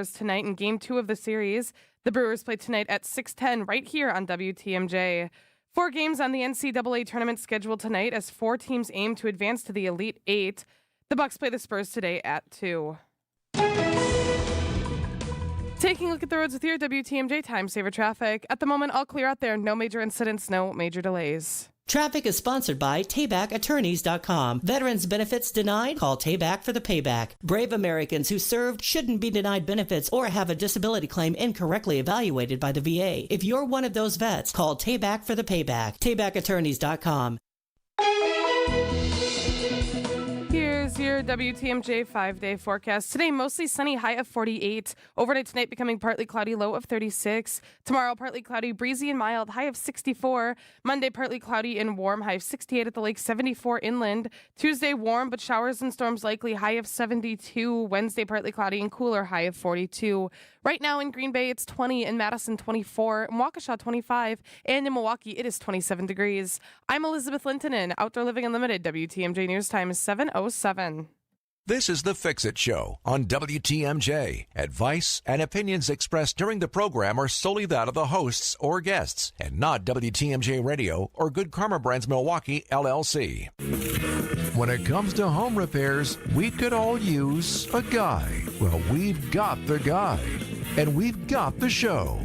Tonight in Game 2 of the series. The Brewers play tonight at 6:10 right here on WTMJ. 4 games on the NCAA tournament schedule tonight as 4 teams aim to advance to the Elite Eight. The Bucks play the Spurs today at 2. Taking a look at the roads with your WTMJ Time Saver traffic. At the moment, all clear out there. No major incidents, no major delays. Traffic is sponsored by TaybackAttorneys.com. Veterans benefits denied? Call Tayback for the payback. Brave Americans who served shouldn't be denied benefits or have a disability claim incorrectly evaluated by the VA. If you're one of those vets, call Tayback for the payback. TaybackAttorneys.com. Here's your WTMJ 5-day forecast. Today, mostly sunny, high of 48. Overnight tonight, becoming partly cloudy, low of 36. Tomorrow, partly cloudy, breezy and mild, high of 64. Monday, partly cloudy and warm, high of 68 at the lake, 74 inland. Tuesday, warm, but showers and storms likely, high of 72. Wednesday, partly cloudy and cooler, high of 42. Right now in Green Bay, it's 20. In Madison, 24. In Waukesha, 25. And in Milwaukee, it is 27 degrees. I'm Elizabeth Lintonen. Outdoor Living Unlimited. WTMJ News Time is 7:07. This is The Fix-It Show on WTMJ. Advice and opinions expressed during the program are solely that of the hosts or guests and not WTMJ Radio or Good Karma Brands Milwaukee, LLC. When it comes to home repairs, we could all use a guy. Well, we've got the guy, and we've got the show.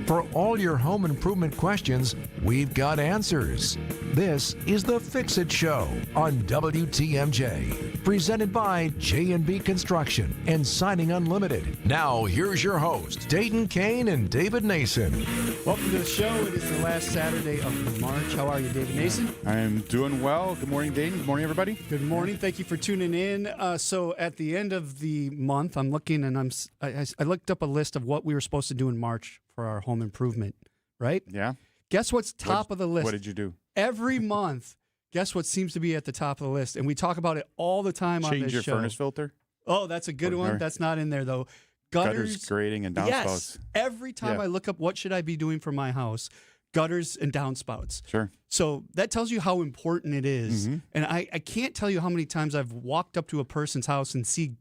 For all your home improvement questions, we've got answers. This is The Fix-It Show on WTMJ. Presented by J&B Construction and Siding Unlimited. Now, here's your host, Dayton, Kane, and David Nason. Welcome to the show. It is the last Saturday of March. How are you, David Nason? I'm doing well. Good morning, Dayton. Good morning, everybody. Good morning. Thank you for tuning in. So at the end of the month, I'm looking and I looked up a list of what we were supposed to do in March for our home improvement, right? Yeah. Guess what's top of the list? What did you do? Every month, guess what seems to be at the top of the list? And we talk about it all the time on this show. Change your furnace filter? Oh, that's a good one. That's not in there, though. Gutters, grading, and downspouts. Yes. Every time I look up what should I be doing for my house, gutters and downspouts. Sure. So that tells you how important it is. Mm-hmm. And I can't tell you how many times I've walked up to a person's house and see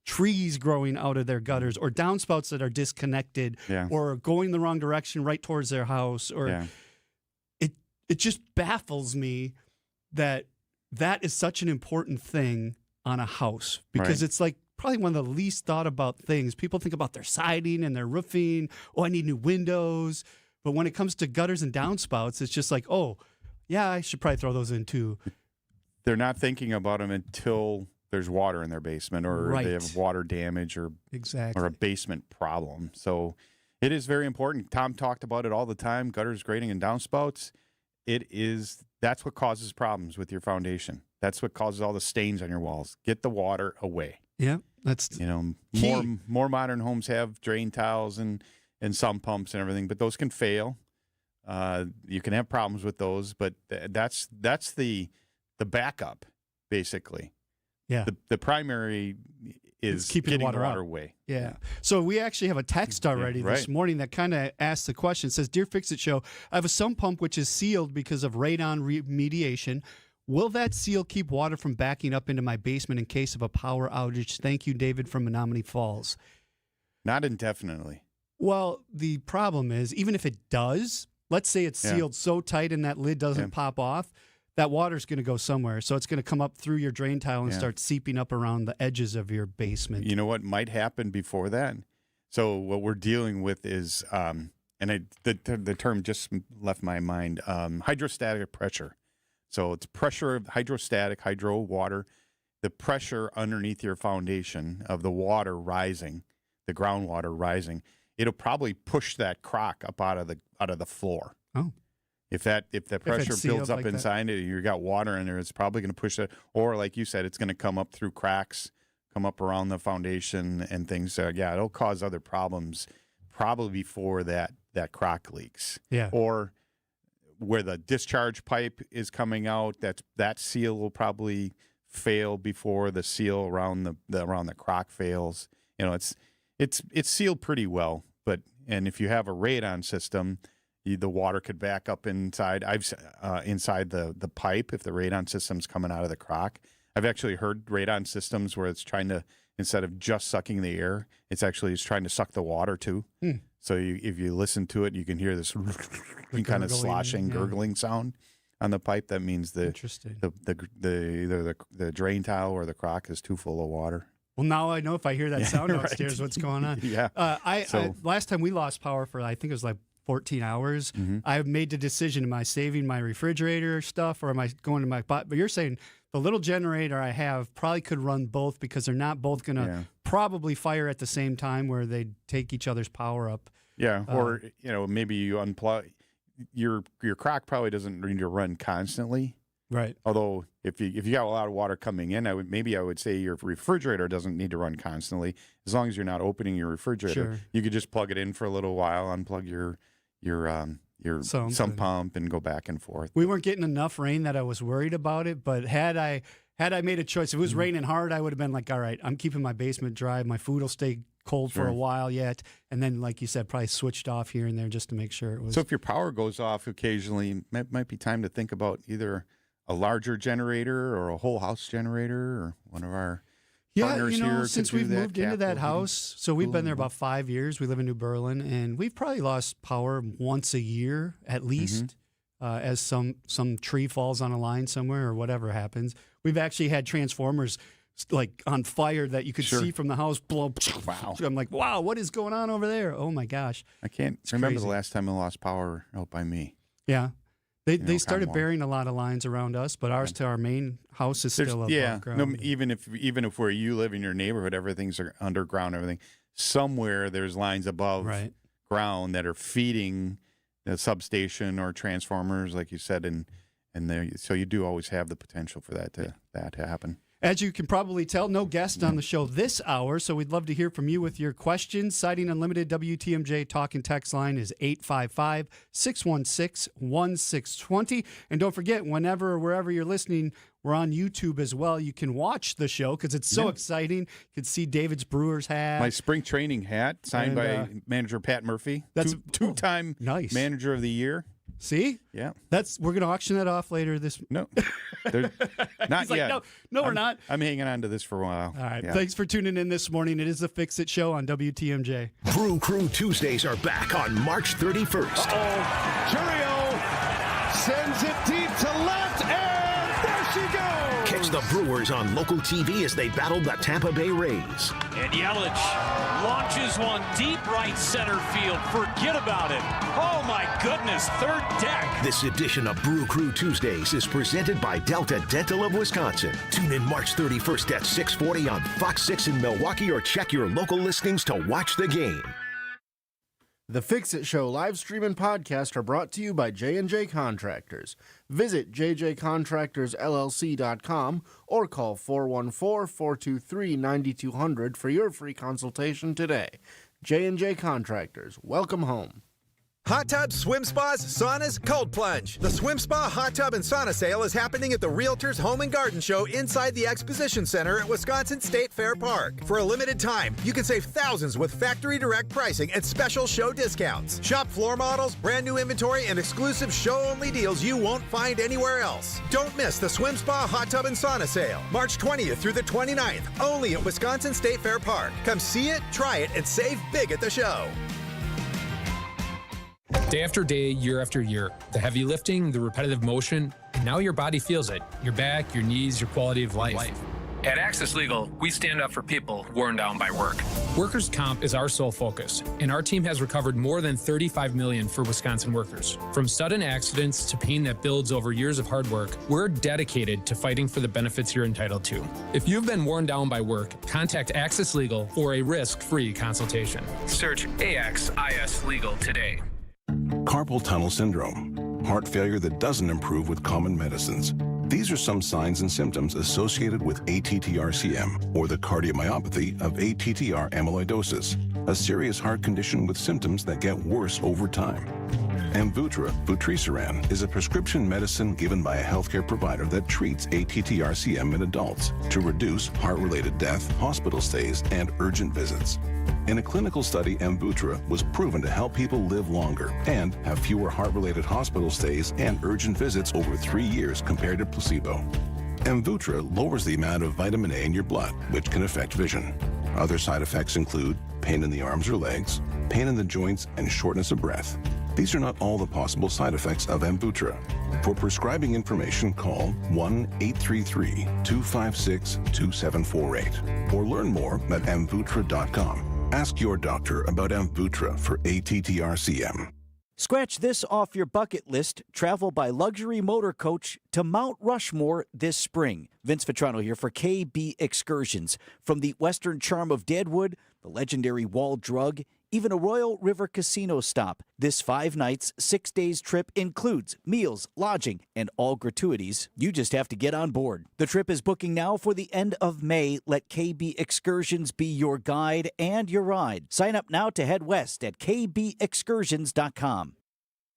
trees growing out of their gutters or downspouts that are disconnected or going the wrong direction right towards their house. Or it just baffles me that is such an important thing on a house because it's like probably one of the least thought about things. People think about their siding and their roofing. Oh, I need new windows. But when it comes to gutters and downspouts, it's just like, oh, yeah, I should probably throw those in too. They're not thinking about them until there's water in their basement or they have water damage or a basement problem. So it is very important. Tom talked about it all the time, gutters, grading, and downspouts. That's what causes problems with your foundation. That's what causes all the stains on your walls. Get the water away. Yeah, that's key. More modern homes have drain tiles and sump pumps and everything, but those can fail. You can have problems with those, but that's the backup basically. Yeah. The primary is keeping getting the water away. Yeah. So we actually have a text already this morning that kind of asks the question. It says, Dear Fix-It Show, I have a sump pump which is sealed because of radon remediation. Will that seal keep water from backing up into my basement in case of a power outage? Thank you, David from Menominee Falls. Not indefinitely. Well, the problem is, even if it does, let's say it's sealed so tight and that lid doesn't pop off, that water's going to go somewhere. So it's going to come up through your drain tile and start seeping up around the edges of your basement. You know what might happen before that? So what we're dealing with is, the term just left my mind, hydrostatic pressure. So it's pressure of hydro water, the pressure underneath your foundation of the water rising, the groundwater rising. It'll probably push that crock up out of the floor. Oh. If the pressure builds up like inside it, you got water in there, it's probably going to push it. Or like you said, it's going to come up through cracks, come up around the foundation and things. It'll cause other problems probably before that crock leaks. Yeah. Or where the discharge pipe is coming out, that seal will probably fail before the seal around the crock fails. You know, it's sealed pretty well, and if you have a radon system, the water could back up inside. Inside the pipe if the radon system's coming out of the crock. I've actually heard radon systems where it's trying to instead of just sucking the air, it's trying to suck the water too. So if you listen to it, you can hear this kind of sloshing, gurgling sound on the pipe. That means the either the drain tile or the crock is too full of water. Well, now I know if I hear that sound downstairs, what's going on. I last time we lost power for, I think it was like 14 hours. I made the decision, am I saving my refrigerator stuff or am I going to my pot? But you're saying the little generator I have probably could run both because they're not both going to probably fire at the same time where they take each other's power up. Yeah, or maybe you unplug. Your crock probably doesn't need to run constantly. Right. Although if you got a lot of water coming in, I would say your refrigerator doesn't need to run constantly. As long as you're not opening your refrigerator, you could just plug it in for a little while, unplug your sump pump, and go back and forth. We weren't getting enough rain that I was worried about it, but had I made a choice, if it was raining hard, I would have been like, all right, I'm keeping my basement dry. My food will stay cold for a while yet, and then, like you said, probably switched off here and there just to make sure it was. So if your power goes off occasionally, it might be time to think about either a larger generator or a whole house generator, or one of our partners here. Since we've moved into that house, so we've been there about 5 years. We live in New Berlin, and we've probably lost power once a year at least, as some tree falls on a line somewhere or whatever happens. We've actually had transformers like on fire that you could see from the house blow. Wow! I'm like, wow, what is going on over there? Oh my gosh! I can't remember the last time I lost power out by me. Yeah. They started burying a lot of lines around us, but ours to our main house is still above ground. No, even if where you live in your neighborhood, everything's underground, everything. Somewhere there's lines above ground that are feeding the substation or transformers, like you said, and so you do always have the potential for that to happen. As you can probably tell, no guest on the show this hour, so we'd love to hear from you with your questions. Siding Unlimited WTMJ talk and text line is 855-616-1620. And don't forget, whenever or wherever you're listening, we're on YouTube as well. You can watch the show because it's so exciting. You can see David's Brewers hat. My spring training hat, signed by manager Pat Murphy. That's two-time manager of the year. See? Yeah. We're going to auction that off later this. No, not yet. No, we're not. I'm hanging on to this for a while. All right. Yeah. Thanks for tuning in this morning. It is the Fix It Show on WTMJ. Brew Crew Tuesdays are back on March 31st. Churio sends it deep to left, and there she goes. Catch the Brewers on local TV as they battle the Tampa Bay Rays. And Yelich launches one deep right center field. Forget about it. Oh, my goodness. Third deck. This edition of Brew Crew Tuesdays is presented by Delta Dental of Wisconsin. Tune in March 31st at 6:40 on Fox 6 in Milwaukee, or check your local listings to watch the game. The Fix It Show live stream and podcast are brought to you by J&J Contractors. Visit jjcontractorsllc.com or call 414-423-9200 for your free consultation today. J&J Contractors, welcome home. Hot tubs, swim spas, saunas, cold plunge. The Swim Spa Hot Tub and Sauna Sale is happening at the Realtors Home and Garden Show inside the Exposition Center at Wisconsin State Fair Park. For a limited time, you can save thousands with factory direct pricing and special show discounts. Shop floor models, brand new inventory, and exclusive show-only deals you won't find anywhere else. Don't miss the Swim Spa Hot Tub and Sauna Sale, March 20th through the 29th, only at Wisconsin State Fair Park. Come see it, try it, and save big at the show. Day after day, year after year, the heavy lifting, the repetitive motion, and now your body feels it. Your back, your knees, your quality of life. At Access Legal, we stand up for people worn down by work. Workers' comp is our sole focus, and our team has recovered more than $35 million for Wisconsin workers. From sudden accidents to pain that builds over years of hard work, we're dedicated to fighting for the benefits you're entitled to. If you've been worn down by work, contact Access Legal for a risk-free consultation. Search AXIS Legal today. Carpal tunnel syndrome, heart failure that doesn't improve with common medicines. These are some signs and symptoms associated with ATTR-CM, or the cardiomyopathy of ATTR amyloidosis, a serious heart condition with symptoms that get worse over time. Amvuttra, vutrisiran, is a prescription medicine given by a healthcare provider that treats ATTR-CM in adults to reduce heart-related death, hospital stays, and urgent visits. In a clinical study, Amvuttra was proven to help people live longer and have fewer heart-related hospital stays and urgent visits over 3 years compared to placebo. Amvuttra lowers the amount of vitamin A in your blood, which can affect vision. Other side effects include pain in the arms or legs, pain in the joints, and shortness of breath. These are not all the possible side effects of Amvuttra. For prescribing information, call 1-833-256-2748 or learn more at amvuttra.com. Ask your doctor about Amvuttra for ATTRCM. Scratch this off your bucket list. Travel by luxury motor coach to Mount Rushmore this spring. Vince Vitrano here for KB Excursions. From the western charm of Deadwood, the legendary Wall Drug, even a Royal River Casino stop. This 5 nights, 6 days trip includes meals, lodging, and all gratuities. You just have to get on board. The trip is booking now for the end of May. Let KB Excursions be your guide and your ride. Sign up now to head west at kbexcursions.com.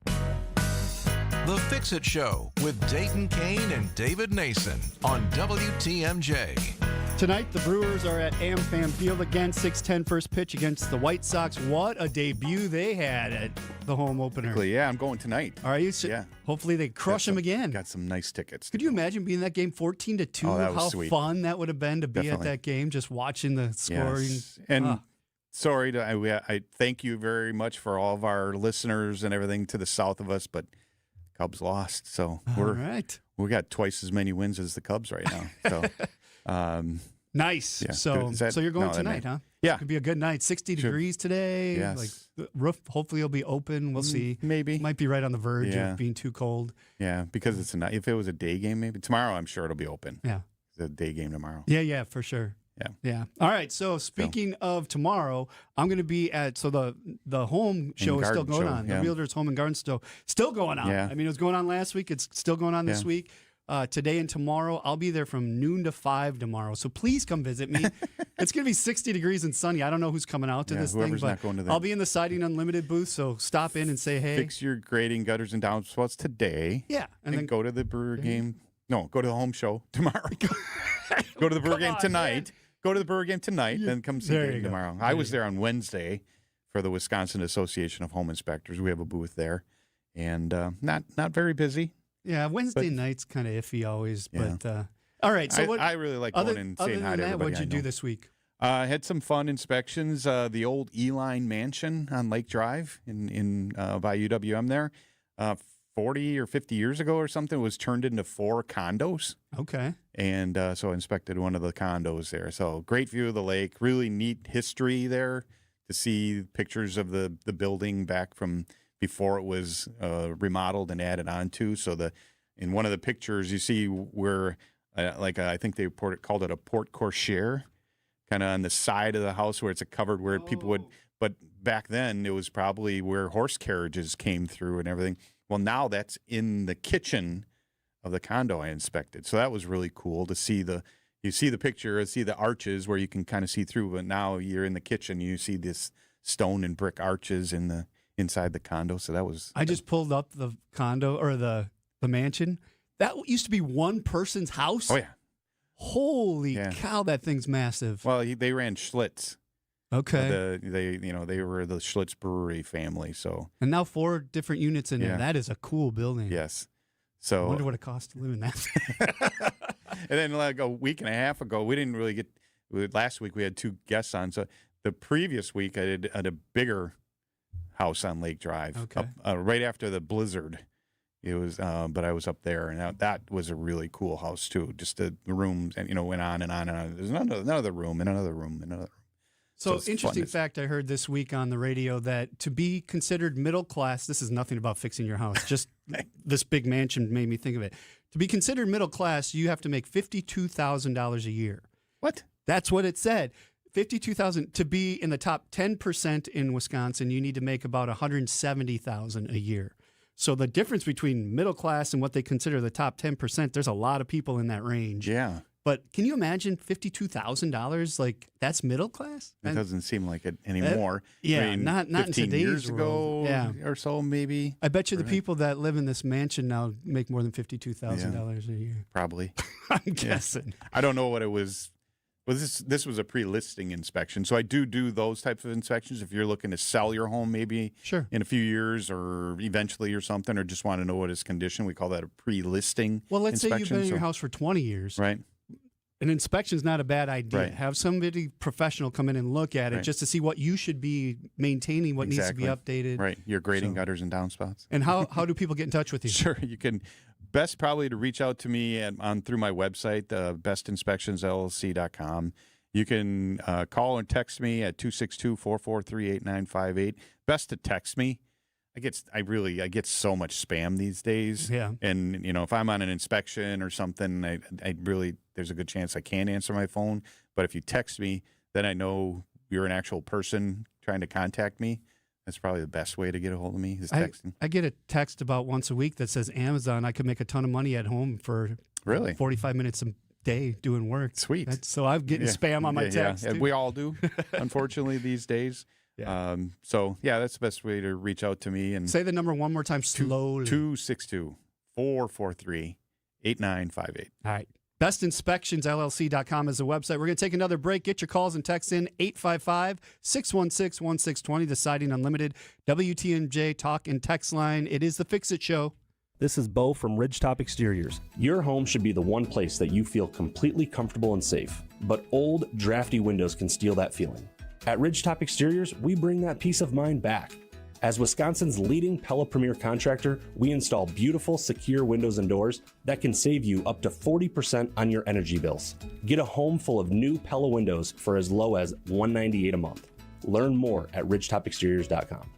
The Fix-It Show with Dayton, Kane, and David Nason on WTMJ. Tonight, the Brewers are at AmFam Field again, 6:10 first pitch against the White Sox. What a debut they had at the home opener. Yeah, I'm going tonight. Are you? Yeah. Hopefully they crush them again. Got some nice tickets. Could you imagine being in that game 14-2? Oh, that was How sweet. fun that would have been to be Definitely. at that game, just watching the scoring. Yes. And sorry, I thank you very much for all of our listeners and everything to the south of us, but Cubs lost. So we got twice as many wins as the Cubs right now. So nice. Yeah. So you're going tonight, huh? Yeah. Could be a good night. 60 degrees today. Yes. Like the roof hopefully will be open. We'll see. Maybe. Might be right on the verge of being too cold. Yeah, because it's a night. If it was a day game, maybe tomorrow, I'm sure it'll be open. Yeah. It's a day game tomorrow. Yeah, for sure. Yeah. All right. So speaking of tomorrow, I'm going to be at the home show is still going on. The Realtors Home and Garden still going on. Yeah. I mean, it was going on last week. It's still going on this week. Today and tomorrow, I'll be there from noon to 5 tomorrow. So please come visit me. It's going to be 60 degrees and sunny. I don't know who's coming out to this thing, but not going to I'll be in the Siding Unlimited booth. So stop in and say hey. Fix your grading, gutters, and downspouts today. Yeah, and then go to the Brewer game. No, go to the home show tomorrow. Go to the Brewer game tonight. Man. Go to the Brewer game tonight, then come see the game tomorrow. I was there on Wednesday for the Wisconsin Association of Home Inspectors. We have a booth there, and not very busy. Yeah, Wednesday night's kind of iffy always, but all right. So I really like going and saying hi to everybody. What'd you do this week? I had some fun inspections. The old Eline Mansion on Lake Drive in by UWM there, 40 or 50 years ago or something, was turned into 4 condos. Okay. And so I inspected one of the condos there. So great view of the lake, really neat history there to see pictures of the building back from before it was remodeled and added on to. So in one of the pictures you see where I think they called it a porte cochere, kind of on the side of the house where it's a covered where people would, but back then it was probably where horse carriages came through and everything. Well, now that's in the kitchen of the condo I inspected. So that was really cool to see you see the picture, see the arches where you can kind of see through, but now you're in the kitchen, you see this stone and brick arches inside the condo. So that was... I just pulled up the condo or the mansion. That used to be one person's house. Oh, yeah. Holy cow, that thing's massive. Well, they ran Schlitz. Okay. They were the Schlitz Brewery family. So and now 4 different units in there. That is a cool building. Yes. So I wonder what it costs to live in that. And then like a week and a half ago, we didn't really last week we had 2 guests on. So the previous week I had a bigger house on Lake Drive, right after the blizzard. It was, but I was up there, and that was a really cool house too. Just the rooms, and went on and on and on. There's another room, and another room, and another room. So interesting fact I heard this week on the radio that to be considered middle class, this is nothing about fixing your house, just this big mansion made me think of it. To be considered middle class, you have to make $52,000 a year. What? That's what it said. $52,000 to be in the top 10% in Wisconsin. You need to make about $170,000 a year. So the difference between middle class and what they consider the top 10%, there's a lot of people in that range. Yeah. But can you imagine $52,000? Like, that's middle class? It doesn't seem like it anymore. Yeah, I mean, not in today's years world. ago or so, maybe. I bet you the people that live in this mansion now make more than $52,000 a year. Probably. I'm guessing. I don't know what it was Well, this was a pre-listing inspection, so I do those types of inspections. If you're looking to sell your home, maybe in a few years or eventually or something, or just want to know what its condition, we call that a pre-listing. Well, let's say inspection. you've been in your house for 20 years, right? An inspection's not a bad idea. Right. Have somebody professional come in and look at it just to see what you should be maintaining, what needs to be updated. Right, your grading, gutters, and downspouts. And how do people get in touch with you? Sure, you can. Best probably to reach out to me through my website, bestinspectionsllc.com. You can call and text me at 262-443-8958. Best to text me. I get so much spam these days. Yeah. And if I'm on an inspection or something, I really there's a good chance I can't answer my phone. But if you text me, then I know you're an actual person trying to contact me. That's probably the best way to get a hold of me is texting. I get a text about once a week that says Amazon. I could make a ton of money at home for 45 minutes a day doing work. Sweet. So I'm getting spam on my text. Yeah, we all do, unfortunately, these days. Yeah. So that's the best way to reach out to me. And say the number one more time slowly. 262-443-8958. All right. BestInspectionsLLC.com is the website. We're going to take another break. Get your calls and texts in 855-616-1620, the Siding Unlimited WTMJ talk and text line. It is the Fix-It Show. This is Bo from Ridgetop Exteriors. Your home should be the one place that you feel completely comfortable and safe, but old, drafty windows can steal that feeling. At Ridgetop Exteriors, we bring that peace of mind back. As Wisconsin's leading Pella Premier contractor, we install beautiful, secure windows and doors that can save you up to 40% on your energy bills. Get a home full of new Pella windows for as low as $198 a month. Learn more at ridgetopexteriors.com.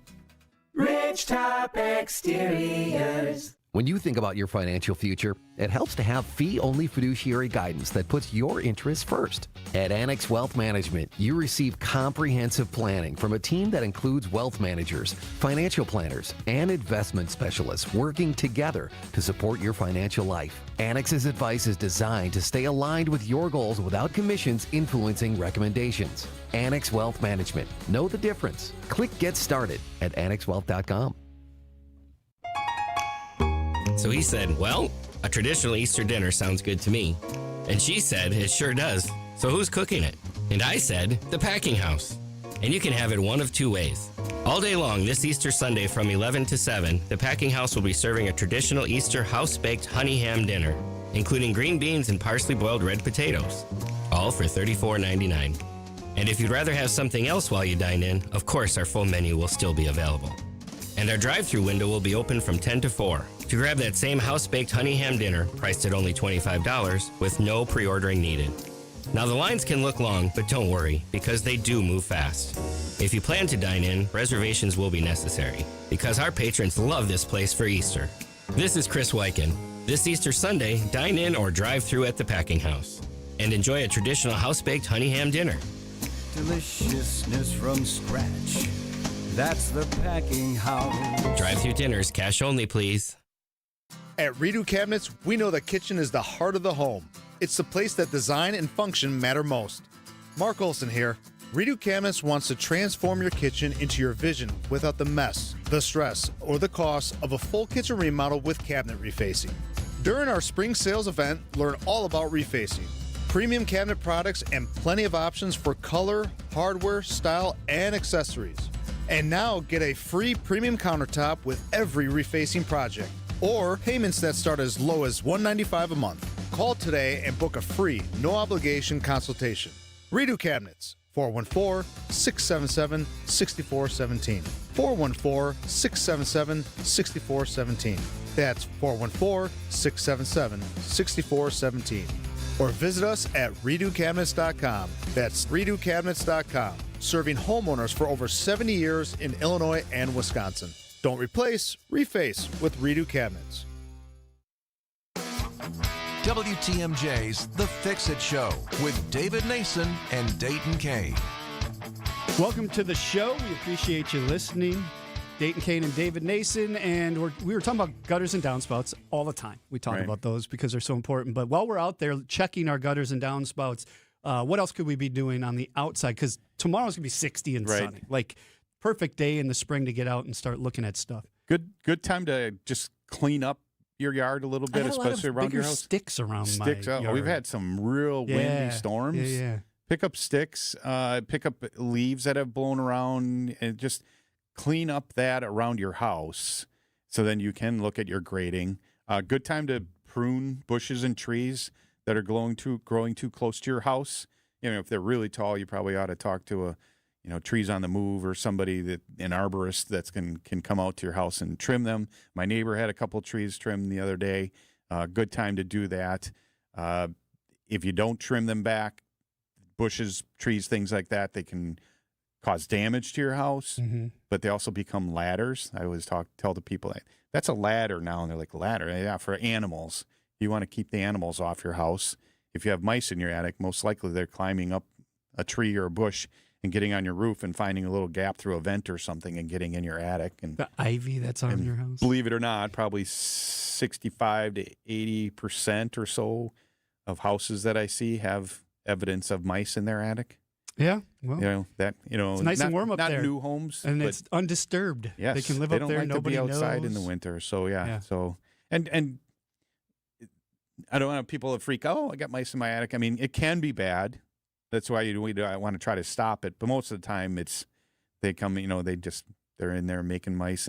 Ridgetop Exteriors. When you think about your financial future, it helps to have fee-only fiduciary guidance that puts your interests first. At Annex Wealth Management, you receive comprehensive planning from a team that includes wealth managers, financial planners, and investment specialists working together to support your financial life. Annex's advice is designed to stay aligned with your goals without commissions influencing recommendations. Annex Wealth Management. Know the difference. Click Get Started at annexwealth.com. So he said, well, a traditional Easter dinner sounds good to me. And she said, it sure does. So who's cooking it? And I said, the Packing House. And you can have it one of two ways. All day long this Easter Sunday from 11 to 7, the Packing House will be serving a traditional Easter house-baked honey ham dinner, including green beans and parsley boiled red potatoes, all for $34.99. And if you'd rather have something else while you dine in, of course our full menu will still be available. And our drive-thru window will be open from 10 to 4 to grab that same house-baked honey ham dinner priced at only $25 with no pre-ordering needed. Now the lines can look long, but don't worry, because they do move fast. If you plan to dine in, reservations will be necessary, because our patrons love this place for Easter. This is Chris Wyken. This Easter Sunday, dine in or drive through at the Packing House and enjoy a traditional house-baked honey ham dinner. Deliciousness from scratch. That's the Packing House. Drive-through dinners, cash only, please. At Redo Cabinets, we know the kitchen is the heart of the home. It's the place that design and function matter most. Mark Olson here. Redo Cabinets wants to transform your kitchen into your vision without the mess, the stress, or the cost of a full kitchen remodel with cabinet refacing. During our spring sales event, learn all about refacing, premium cabinet products, and plenty of options for color, hardware, style, and accessories. And now get a free premium countertop with every refacing project, or payments that start as low as $195 a month. Call today and book a free, no-obligation consultation. Redo Cabinets, 414-677-6417. 414-677-6417. That's 414-677-6417. Or visit us at redocabinets.com. That's redocabinets.com. Serving homeowners for over 70 years in Illinois and Wisconsin. Don't replace, reface with Redo Cabinets. WTMJ's The Fix-It Show with David Nason and Dayton Kane. Welcome to the show. We appreciate you listening. Dayton Kane and David Nason, and we were talking about gutters and downspouts all the time. We talk about those because they're so important. But while we're out there checking our gutters and downspouts, what else could we be doing on the outside? Because tomorrow's going to be 60 and sunny. Like, perfect day in the spring to get out and start looking at stuff. Good time to just clean up your yard a little bit, especially around your house. Sticks around my yard. We've had some real windy storms. Pick up sticks, pick up leaves that have blown around, and just clean up that around your house so then you can look at your grading. Good time to prune bushes and trees that are growing too close to your house. If they're really tall, you probably ought to talk to trees on the move or somebody an arborist that can come out to your house and trim them. My neighbor had a couple trees trimmed the other day. Good time to do that. If you don't trim them back, bushes, trees, things like that, they can cause damage to your house, but they also become ladders. I always tell the people that's a ladder now, and they're like, ladder? Yeah, for animals. You want to keep the animals off your house. If you have mice in your attic, most likely they're climbing up a tree or a bush and getting on your roof and finding a little gap through a vent or something and getting in your attic. And the ivy that's on your house? Believe it or not, probably 65 to 80% or so of houses that I see have evidence of mice in their attic. Yeah, well, it's nice and warm up there. Not new homes, and it's undisturbed. Yes, they can live they up don't there. like Nobody to be outside knows. in the winter. So yeah. So and I don't want people to freak out. Oh, I got mice in my attic. I mean, it can be bad. That's why I want to try to stop it. But most of the time, they come. They're in there making mice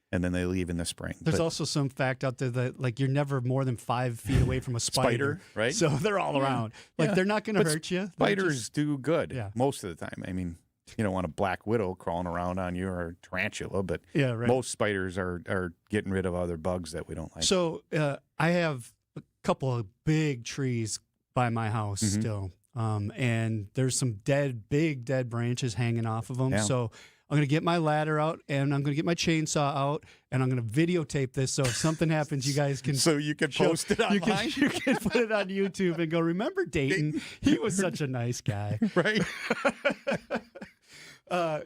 and then they leave in the spring. There's also some fact out there that you're never more than 5 feet away from a spider. Right? So they're all around. They're not going to hurt you. Spiders do good most of the time. I mean, you don't want a black widow crawling around on you or a tarantula, but most spiders are getting rid of other bugs that we don't like. So I have a couple of big trees by my house still, and there's some big dead branches hanging off of them. Yeah. So I'm going to get my ladder out, and I'm going to get my chainsaw out, and I'm going to videotape this, so if something happens, you guys can... So you can post it online? You can put it on YouTube and go, remember Dayton? He was such a nice guy. Right?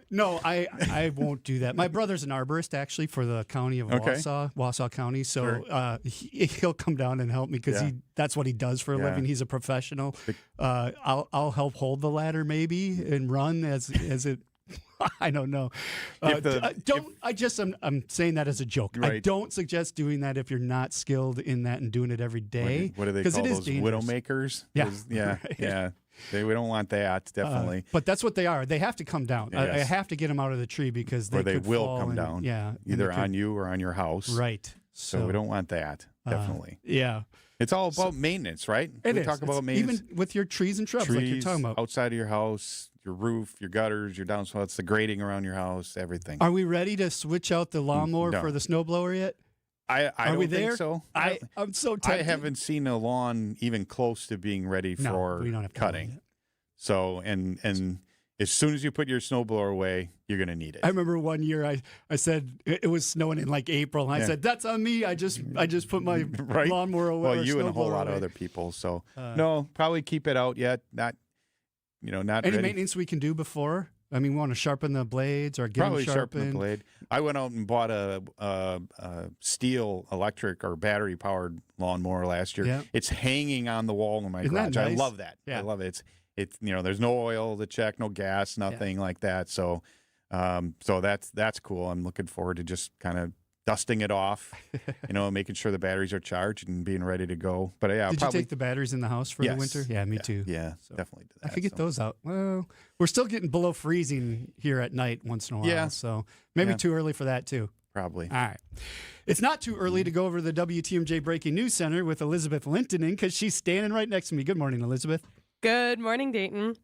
No, I won't do that. My brother's an arborist, actually, for the county of Wausau County, so he'll come down and help me because that's what he does for a living. He's a professional. I'll help hold the ladder maybe and run as it... I don't know. I'm saying that as a joke. Right. I don't suggest doing that if you're not skilled in that and doing it every day. What do they call those? Widowmakers? Yeah. We don't want that, definitely. But that's what they are. They have to come down. Yes. I have to get them out of the tree because they will come down. Yeah, either on you or on your house. Right. So we don't want that, definitely. Yeah. It's all about maintenance, right? We talk about maintenance. Even with your trees and shrubs, like you're talking about. Outside of your house, your roof, your gutters, your downspouts, the grading around your house, everything. Are we ready to switch out the lawnmower for the snowblower yet? I don't think so. I'm so tempted. I haven't seen a lawn even close to being ready for we don't have cutting. So, and as soon as you put your snowblower away, you're going to need it. I remember one year I said it was snowing in like April, and I said, that's on me. I just put my lawnmower away. Well, you and a whole lot of other people. So, no, probably keep it out yet. Not any ready. maintenance we can do before. I mean, we want to sharpen the blades or get them sharpened. Sharpen the blade. I went out and bought a steel electric or battery powered lawnmower last year. Yeah. It's hanging on the wall in my garage. Nice? I love that. Yeah. I love it. It's there's no oil to check, no gas, nothing like that. So that's cool. I'm looking forward to just kind of dusting it off, making sure the batteries are charged and being ready to go. But Did you take the batteries in the house for the winter? Yeah, me too. Yeah, definitely do that. I could get those out. Well, we're still getting below freezing here at night once in a while. Yeah. So maybe too early for that too. Probably. All right. It's not too early to go over to the WTMJ Breaking News Center with Elizabeth Linton because she's standing right next to me. Good morning, Elizabeth. Good morning, Dayton.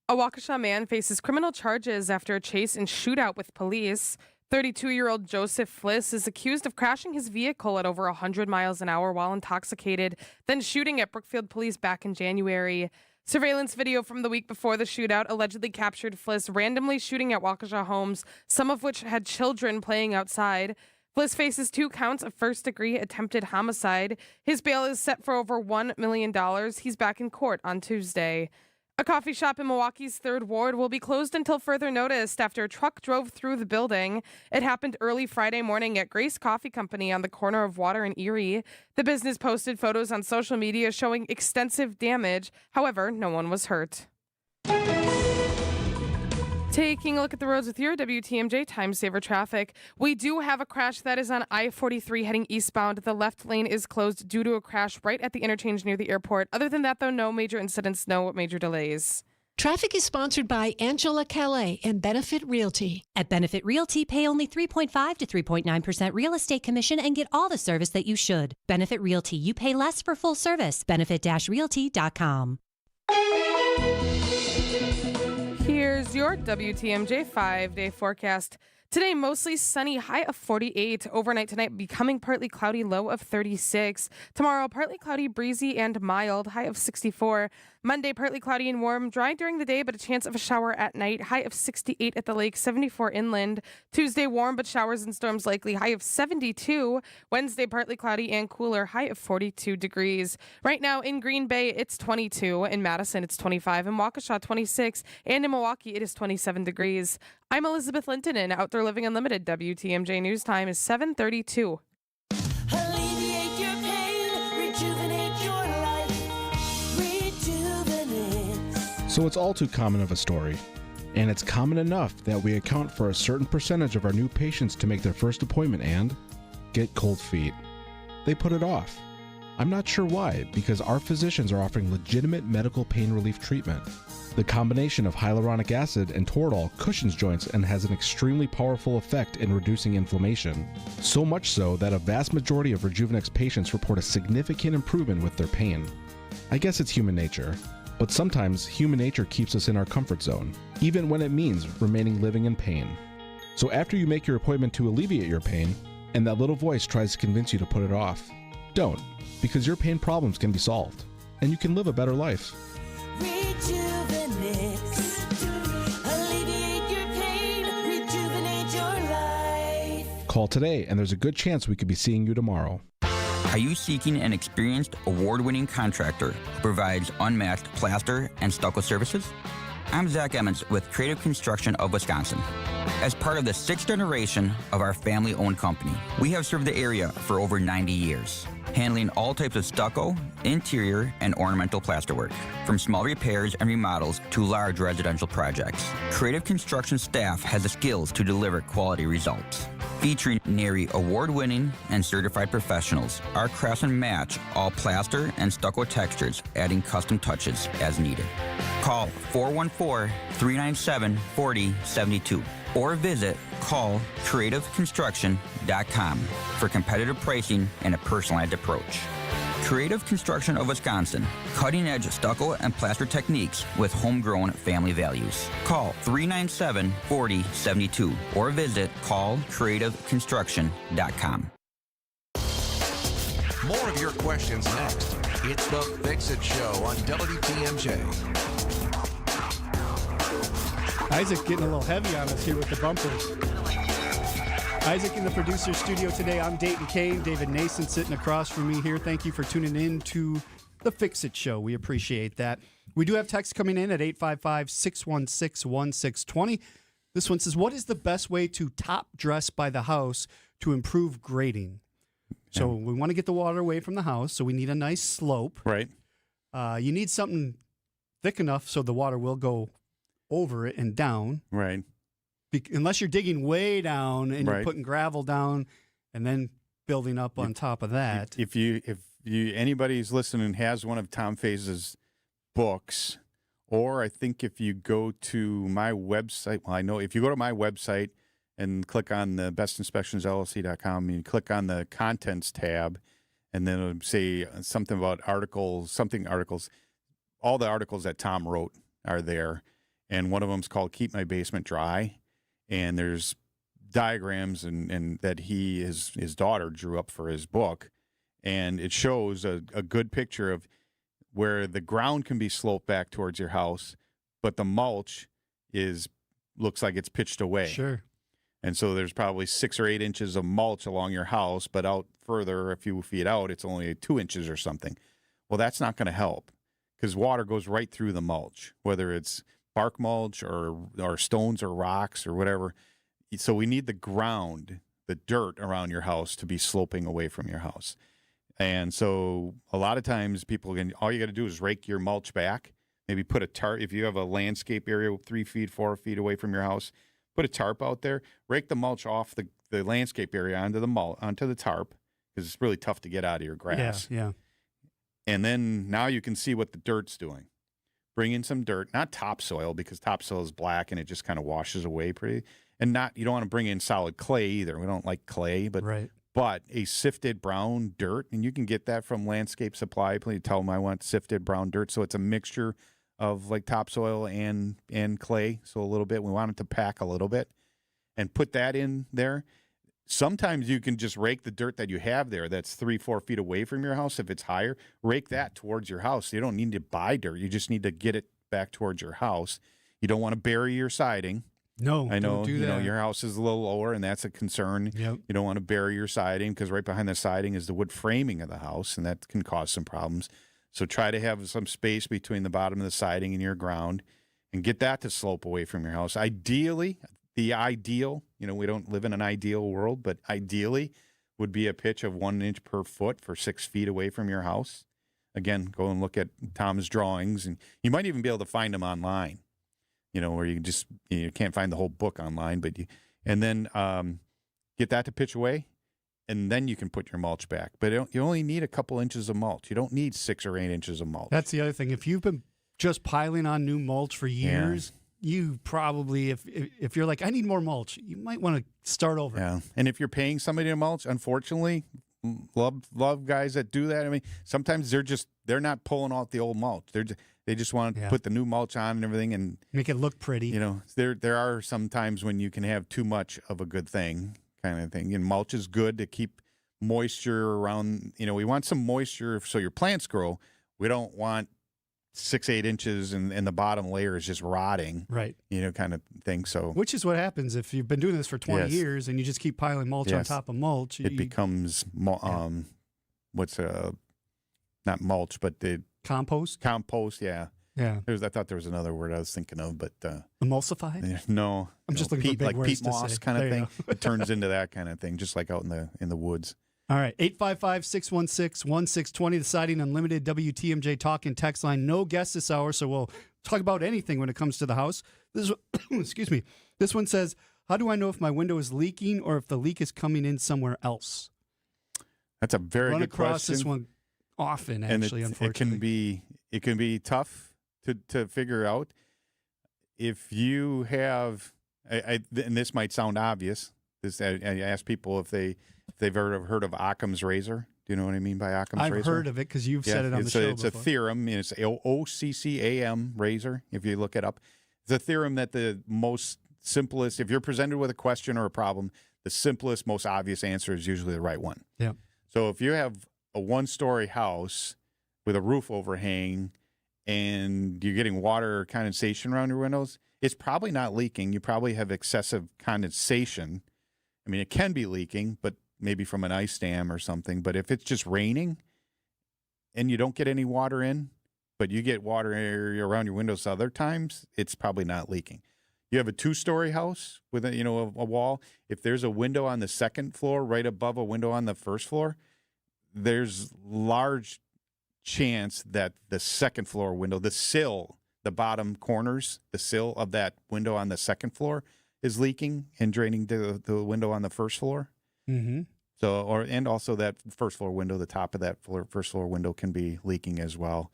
A Waukesha man faces criminal charges after a chase and shootout with police. 32-year-old Joseph Fliss is accused of crashing his vehicle at over 100 miles an hour while intoxicated, then shooting at Brookfield police back in January. Surveillance video from the week before the shootout allegedly captured Fliss randomly shooting at Waukesha homes, some of which had children playing outside. Fliss faces 2 counts of first-degree attempted homicide. His bail is set for over $1 million. He's back in court on Tuesday. A coffee shop in Milwaukee's 3rd Ward will be closed until further notice after a truck drove through the building. It happened early Friday morning at Grace Coffee Company on the corner of Water and Erie. The business posted photos on social media showing extensive damage. However, no one was hurt. Taking a look at the roads with your WTMJ Time Saver traffic. We do have a crash that is on I-43 heading eastbound. The left lane is closed due to a crash right at the interchange near the airport. Other than that, though, no major incidents, no major delays. Traffic is sponsored by Angela Calais and Benefit Realty. At Benefit Realty, pay only 3.5 to 3.9% real estate commission and get all the service that you should. Benefit Realty, you pay less for full service. Benefit-realty.com. Here's your WTMJ 5-day forecast. Today, mostly sunny, high of 48. Overnight tonight, becoming partly cloudy, low of 36. Tomorrow, partly cloudy, breezy, and mild, high of 64. Monday, partly cloudy and warm, dry during the day, but a chance of a shower at night, high of 68 at the lake, 74 inland. Tuesday, warm, but showers and storms likely, high of 72. Wednesday, partly cloudy and cooler, high of 42 degrees. Right now in Green Bay, it's 22. In Madison, it's 25. In Waukesha, 26. And in Milwaukee, it is 27 degrees. I'm Elizabeth Linton, and Outdoor Living Unlimited. WTMJ News Time is 7:32. Alleviate your pain, rejuvenate your life, rejuvenate. So it's all too common of a story. And it's common enough that we account for a certain percentage of our new patients to make their first appointment and get cold feet. They put it off. I'm not sure why, because our physicians are offering legitimate medical pain relief treatment. The combination of hyaluronic acid and Toradol cushions joints and has an extremely powerful effect in reducing inflammation. So much so that a vast majority of Rejuvenex patients report a significant improvement with their pain. I guess it's human nature, but sometimes human nature keeps us in our comfort zone, even when it means remaining living in pain. So after you make your appointment to alleviate your pain, and that little voice tries to convince you to put it off, don't, because your pain problems can be solved, and you can live a better life. Alleviate your pain, rejuvenate your life. Call today, and there's a good chance we could be seeing you tomorrow. Are you seeking an experienced, award-winning contractor who provides unmatched plaster and stucco services? I'm Zach Emmons with Creative Construction of Wisconsin. As part of the 6th generation of our family-owned company, we have served the area for over 90 years, handling all types of stucco, interior, and ornamental plasterwork, from small repairs and remodels to large residential projects. Creative Construction staff has the skills to deliver quality results. Featuring NARI award-winning and certified professionals, our craftsmen match all plaster and stucco textures, adding custom touches as needed. Call 414-397-4072 or visit callcreativeconstruction.com for competitive pricing and a personalized approach. Creative Construction of Wisconsin, cutting-edge stucco and plaster techniques with homegrown family values. Call 397-4072 or visit callcreativeconstruction.com. More of your questions next. It's the Fix-It Show on WTMJ. Isaac getting a little heavy on us here with the bumpers. Isaac in the producer studio today. I'm Dayton Kane. David Nason sitting across from me here. Thank you for tuning in to the Fix-It Show. We appreciate that. We do have text coming in at 855-616-1620. This one says, what is the best way to top dress by the house to improve grading? So we want to get the water away from the house, so we need a nice slope. Right. You need something thick enough so the water will go over it and down. Right. Unless you're digging way down and you're putting gravel down and then building up on top of that. If anybody's listening has one of Tom Faze's books, or I think if you go to my website, well, I know if you go to my website and click on the bestinspectionsllc.com, you click on the contents tab, and then it'll say something about articles, all the articles that Tom wrote are there. And one of them is called Keep My Basement Dry. And there's diagrams and that his daughter drew up for his book. And it shows a good picture of where the ground can be sloped back towards your house, but the mulch looks like it's pitched away. Sure. And so there's probably 6 or 8 inches of mulch along your house, but out further, a few feet out, it's only 2 inches or something. Well, that's not going to help because water goes right through the mulch, whether it's bark mulch or stones or rocks or whatever. So we need the ground, the dirt around your house to be sloping away from your house. And so a lot of times all you got to do is rake your mulch back, Maybe put a tarp. If you have a landscape area 3 feet, 4 feet away from your house, put a tarp out there. Rake the mulch off the landscape area onto the tarp, because it's really tough to get out of your grass. Yeah. And then now you can see what the dirt's doing. Bring in some dirt, not topsoil, because topsoil is black and it just kind of washes away pretty. And you don't want to bring in solid clay either. We don't like clay, but a sifted brown dirt, and you can get that from Landscape Supply. Please tell them I want sifted brown dirt, so it's a mixture of like topsoil and clay. So a little bit, we want it to pack a little bit, and put that in there. Sometimes you can just rake the dirt that you have there that's 3-4 feet away from your house. If it's higher, rake that towards your house. You don't need to buy dirt. You just need to get it back towards your house. You don't want to bury your siding. No, I know. don't do that. Your house is a little lower, and that's a concern. Yep. You don't want to bury your siding, because right behind the siding is the wood framing of the house, and that can cause some problems. So try to have some space between the bottom of the siding and your ground, and get that to slope away from your house. Ideally, the ideal, we don't live in an ideal world, but ideally would be a pitch of 1 inch per foot for 6 feet away from your house. Again, go and look at Tom's drawings, and you might even be able to find them online. Where you just you can't find the whole book online, but and then get that to pitch away, and then you can put your mulch back. But you only need a couple inches of mulch. You don't need 6 or 8 inches of mulch. That's the other thing. If you've been just piling on new mulch for years, you probably, if you're like, I need more mulch, you might want to start over. Yeah, and if you're paying somebody to mulch, unfortunately, love guys that do that. I mean, sometimes they're not pulling out the old mulch. They just want to put the new mulch on and everything and make it look pretty. There are some times when you can have too much of a good thing, kind of thing. And mulch is good to keep moisture around. We want some moisture so your plants grow. We don't want 6-8 inches and the bottom layer is just rotting. Right. Kind of thing. So which is what happens if you've been doing this for 20 years and you just keep piling mulch on top of mulch. It becomes not mulch, but the compost. Yeah. Yeah. I thought there was another word I was thinking of, but emulsify. No, I'm just looking peat, for big like words peat moss to say. kind of There you thing. It turns into that kind of thing, just like out in the woods. All right, 855-616-1620, the Siding Unlimited WTMJ talk and text line. No guests this hour, so we'll talk about anything when it comes to the house. This excuse me. This one says, how do I know if my window is leaking or if the leak is coming in somewhere else? That's a very good question. Run across this one often, actually, unfortunately. It can be tough to figure out. If you have, and this might sound obvious, I ask people if they've heard of Occam's razor. Do you know what I mean by Occam's razor? I've heard of it because you've said it on the show It's before. a theorem. It's OCCAM razor, if you look it up. It's a theorem that the most simplest, if you're presented with a question or a problem, the simplest, most obvious answer is usually the right one. Yeah. So if you have a one-story house with a roof overhang and you're getting water or condensation around your windows, it's probably not leaking. You probably have excessive condensation. I mean, it can be leaking, but maybe from an ice dam or something. But if it's just raining and you don't get any water in, but you get water around your windows other times, it's probably not leaking. You have a 2-story house with a wall. If there's a window on the second floor right above a window on the first floor, there's large chance that the second floor window, the sill, the bottom corners, the sill of that window on the second floor is leaking and draining to the window on the first floor. Mm-hmm. And also that first floor window, the top of that first floor window can be leaking as well.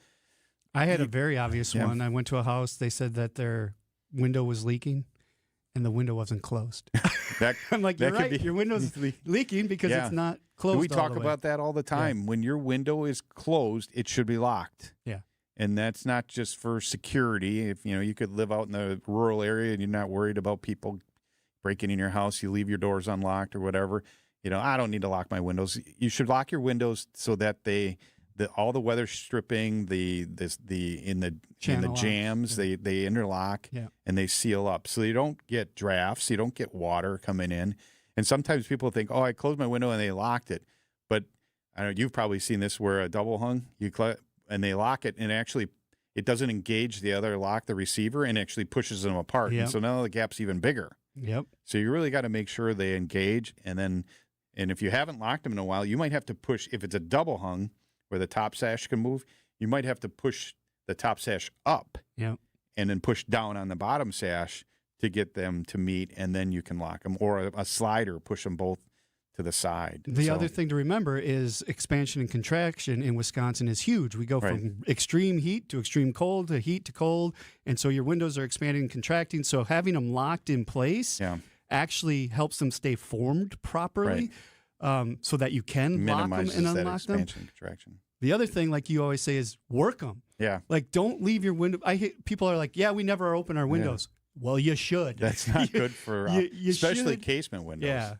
I had a very obvious one. I went to a house. They said that their window was leaking, and the window wasn't closed. I'm like, you're right. Your window's leaking because it's not closed. We talk about that all the time. Yeah. When your window is closed, it should be locked. Yeah. And that's not just for security. If you could live out in the rural area and you're not worried about people breaking in your house, you leave your doors unlocked or whatever. I don't need to lock my windows. You should lock your windows so that all the weather stripping, in the jams, they interlock and they seal up, so you don't get drafts, you don't get water coming in. And sometimes people think, oh, I closed my window and they locked it, but I know you've probably seen this where a double hung and they lock it and actually it doesn't engage the other lock, the receiver, and actually pushes them apart. Yep. And so now the gap's even bigger. Yep. So you really got to make sure they engage, and if you haven't locked them in a while, you might have to push. If it's a double hung where the top sash can move, you might have to push the top sash up Yep. And then push down on the bottom sash to get them to meet, and then you can lock them. Or a slider, push them both to the side. The other thing to remember is expansion and contraction in Wisconsin is huge. We go from extreme heat to extreme cold to heat to cold, and so your windows are expanding and contracting. So having them locked in place actually helps them stay formed properly, so that you can lock them and unlock them. Expansion, contraction. The other thing, like you always say, is work them. Yeah. Like, don't leave your window. People are like, yeah, we never open our windows. Well, you should. That's not good for, especially casement windows. Yeah.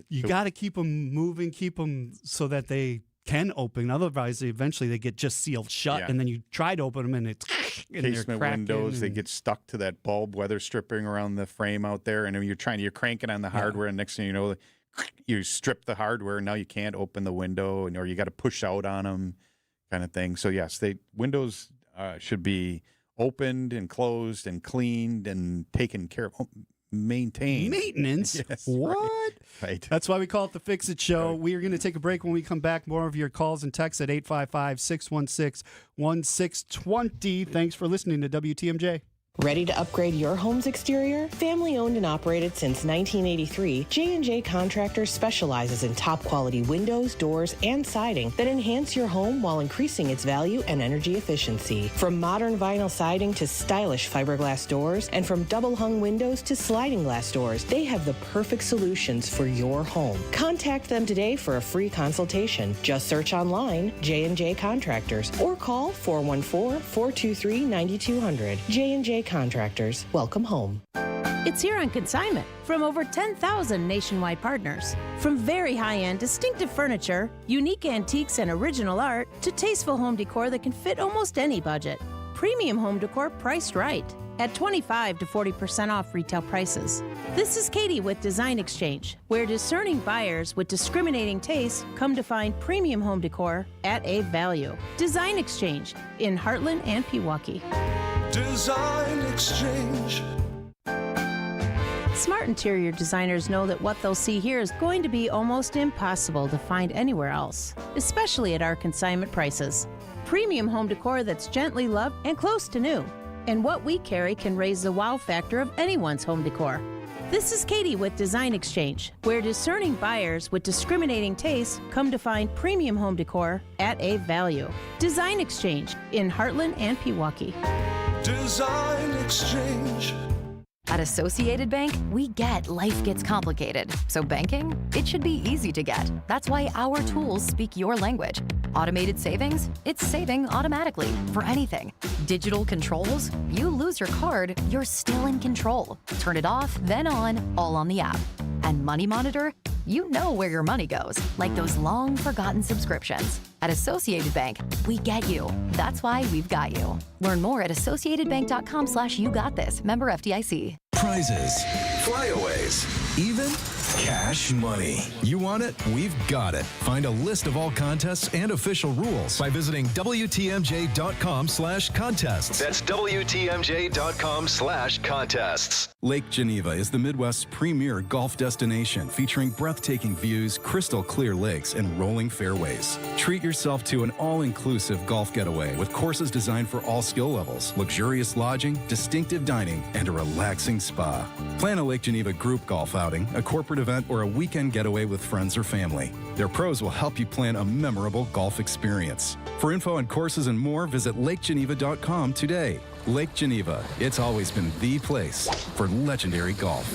You got to keep them moving, keep them so that they can open. Otherwise, eventually they get just sealed shut, and then you try to open them and it's casement windows. They get stuck to that bulb weather stripping around the frame out there, and you're cranking on the hardware, and next thing you know, you strip the hardware, and now you can't open the window, or you got to push out on them, kind of thing. So yes, windows should be opened and closed and cleaned and taken care of. Maintained. Maintenance? Yes, what? Right. That's why we call it the Fix It Show. We are going to take a break. When we come back, more of your calls and texts at 855-616-1620. Thanks for listening to WTMJ. Ready to upgrade your home's exterior? Family owned and operated since 1983, J&J Contractors specializes in top quality windows, doors, and siding that enhance your home while increasing its value and energy efficiency. From modern vinyl siding to stylish fiberglass doors, and from double hung windows to sliding glass doors, they have the perfect solutions for your home. Contact them today for a free consultation. Just search online J&J Contractors or call 414-423-9200. J&J Contractors, welcome home. It's here on consignment from over 10,000 nationwide partners. From very high-end, distinctive furniture, unique antiques and original art, to tasteful home decor that can fit almost any budget. Premium home decor priced right at 25 to 40% off retail prices. This is Katie with Design Exchange, where discerning buyers with discriminating taste come to find premium home decor at a value. Design Exchange in Heartland and Pewaukee. Design Exchange. Smart interior designers know that what they'll see here is going to be almost impossible to find anywhere else, especially at our consignment prices. Premium home decor that's gently loved and close to new. And what we carry can raise the wow factor of anyone's home decor. This is Katie with Design Exchange, where discerning buyers with discriminating tastes come to find premium home decor at a value. Design Exchange in Heartland and Pewaukee. Design Exchange. At Associated Bank, we get life gets complicated. So banking, it should be easy to get. That's why our tools speak your language. Automated savings, it's saving automatically for anything. Digital controls, you lose your card, you're still in control. Turn it off, then on, all on the app. And Money Monitor, you know where your money goes, like those long forgotten subscriptions. At Associated Bank, we get you. That's why we've got you. Learn more at associatedbank.com/YouGotThis. Member FDIC. Prizes, flyaways, even cash money. You want it? We've got it. Find a list of all contests and official rules by visiting WTMJ.com/contests. That's WTMJ.com/contests. Lake Geneva is the Midwest's premier golf destination, featuring breathtaking views, crystal clear lakes, and rolling fairways. Treat yourself to an all-inclusive golf getaway with courses designed for all skill levels, luxurious lodging, distinctive dining, and a relaxing spa. Plan a Lake Geneva group golf outing, a corporate event, or a weekend getaway with friends or family. Their pros will help you plan a memorable golf experience. For info on courses and more, visit lakegeneva.com today. Lake Geneva, it's always been the place for legendary golf.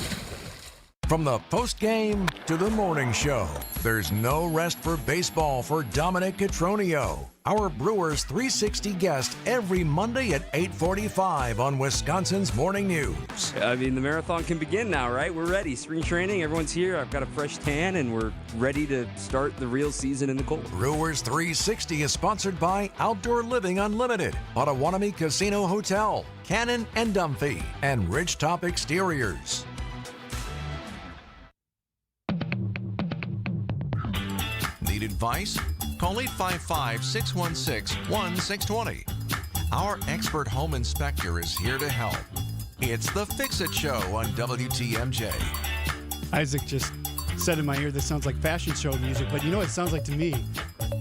From the post-game to the morning show, there's no rest for baseball for Dominic Cotroneo, our Brewers 360 guest every Monday at 8:45 on Wisconsin's Morning News. I mean, the marathon can begin now, right? We're ready. Spring training, everyone's here. I've got a fresh tan, and we're ready to start the real season in the cold. Brewers 360 is sponsored by Outdoor Living Unlimited, Potawatomi Casino Hotel, Cannon and Dunphy, and Ridgetop Exteriors. Need advice? Call 855-616-1620. Our expert home inspector is here to help. It's the Fix It Show on WTMJ. Isaac just said in my ear, this sounds like fashion show music, but you know what it sounds like to me?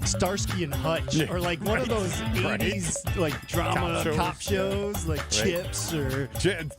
Starsky and Hutch, or like one of those 80s like drama cop shows, like Chips or...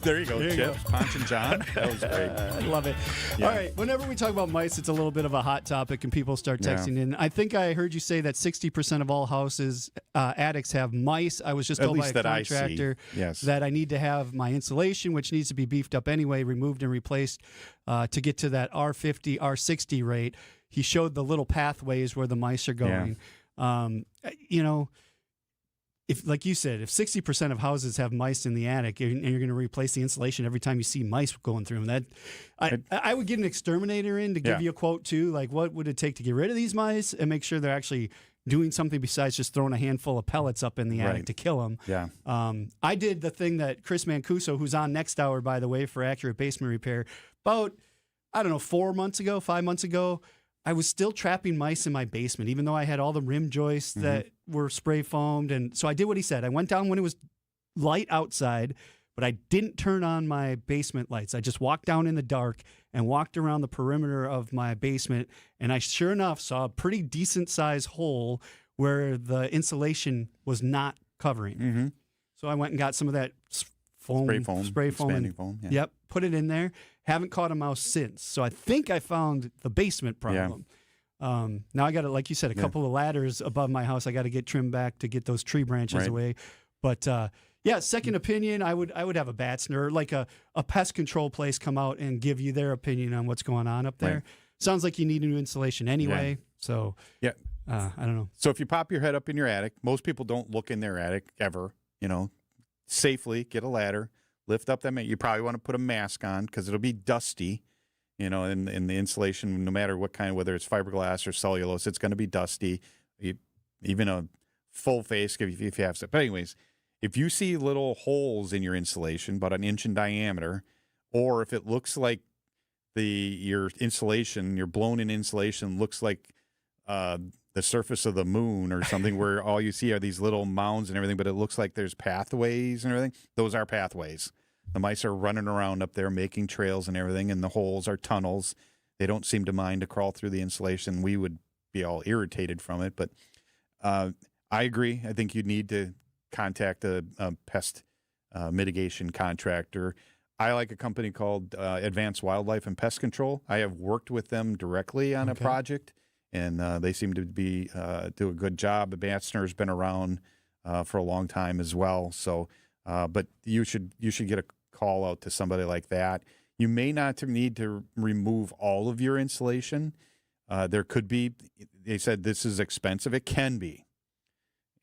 There you go, Chips, Ponch and John. That was great. I love it. Yeah. All right, whenever we talk about mice, it's a little bit of a hot topic, and people start texting in. I think I heard you say that 60% of all houses, attics have mice. I was just told by a contractor that I need to have my insulation, which needs to be beefed up anyway, removed and replaced to get to that R50, R60 rate. He showed the little pathways where the mice are going. You know, if, like you said, if 60% of houses have mice in the attic and you're going to replace the insulation every time you see mice going through them, I would get an exterminator in to give you a quote too. Like, what would it take to get rid of these mice and make sure they're actually doing something besides just throwing a handful of pellets up in the attic to kill them? Yeah. I did the thing that Chris Mancuso, who's on next hour, by the way, for Accurate Basement Repair, about, 5 months ago, I was still trapping mice in my basement, even though I had all the rim joists that were spray foamed. And so I did what he said. I went down when it was light outside, but I didn't turn on my basement lights. I just walked down in the dark and walked around the perimeter of my basement. And I sure enough saw a pretty decent sized hole where the insulation was not covering. So I went and got some of that spray foam. And, yep, put it in there. Haven't caught a mouse since. So I think I found the basement problem. Now I got to, like you said, a couple of ladders above my house. I got to get trimmed back to get those tree branches away. But second opinion, I would have a Batsner, like a pest control place, come out and give you their opinion on what's going on up there. Sounds like you need new insulation anyway. So I don't know. So if you pop your head up in your attic, most people don't look in their attic ever, safely get a ladder. Lift up that. You probably want to put a mask on because it'll be dusty, in the insulation, no matter what kind, whether it's fiberglass or cellulose, it's going to be dusty. Even a full face if you have to. But anyways, if you see little holes in your insulation, about an inch in diameter, or if it looks like your insulation, your blown-in insulation looks like the surface of the moon or something where all you see are these little mounds and everything, but it looks like there's pathways and everything. Those are pathways. The mice are running around up there making trails and everything, and the holes are tunnels. They don't seem to mind to crawl through the insulation. We would be all irritated from it, but I agree. I think you need to contact a pest mitigation contractor. I like a company called Advanced Wildlife and Pest Control. I have worked with them directly on a project, and they seem to be do a good job. Batsner's been around for a long time as well. So, but you should get a call out to somebody like that. You may not need to remove all of your insulation. There could be. They said this is expensive. It can be,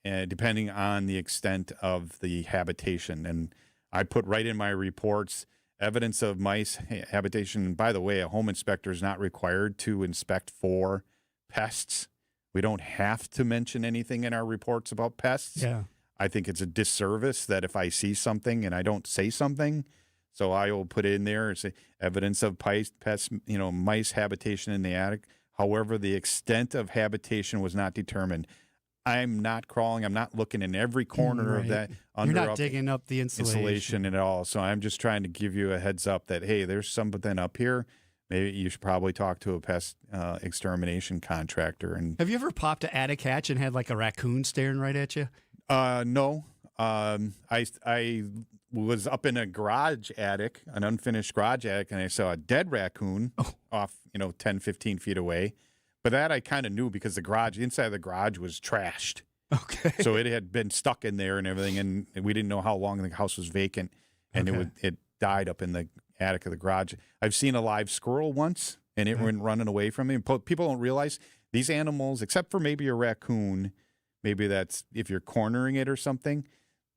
depending on the extent of the habitation. And I put right in my reports evidence of mice habitation. And by the way, a home inspector is not required to inspect for pests. We don't have to mention anything in our reports about pests. Yeah. I think it's a disservice that if I see something and I don't say something, so I will put it in there and say evidence of pest, mice habitation in the attic. However, the extent of habitation was not determined. I'm not crawling. I'm not looking in every corner of that. You're not digging up the insulation at all. So I'm just trying to give you a heads up that, hey, there's something up here. Maybe you should probably talk to a pest extermination contractor. And have you ever popped an attic hatch and had like a raccoon staring right at you? No. I was up in a garage attic, an unfinished garage attic, and I saw a dead raccoon off, 10, 15 feet away. But that I kind of knew because the inside of the garage was trashed. Okay. So it had been stuck in there and everything, and we didn't know how long the house was vacant, and it died up in the attic of the garage. I've seen a live squirrel once, and it went running away from me. People don't realize these animals, except for maybe a raccoon, maybe that's if you're cornering it or something,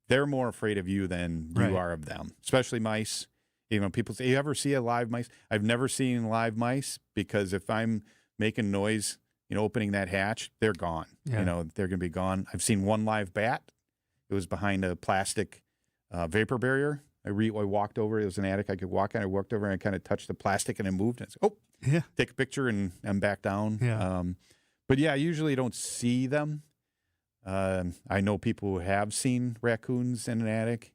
they're more afraid of you than you are of them, especially mice. People say, you ever see a live mice? I've never seen live mice because if I'm making noise, opening that hatch, they're gone. Yeah. They're going to be gone. I've seen one live bat. It was behind a plastic vapor barrier. I walked over. It was an attic I could walk in. I walked over and I kind of touched the plastic and it moved. And I said, take a picture and I'm back down. Yeah. But yeah, I usually don't see them. I know people who have seen raccoons in an attic.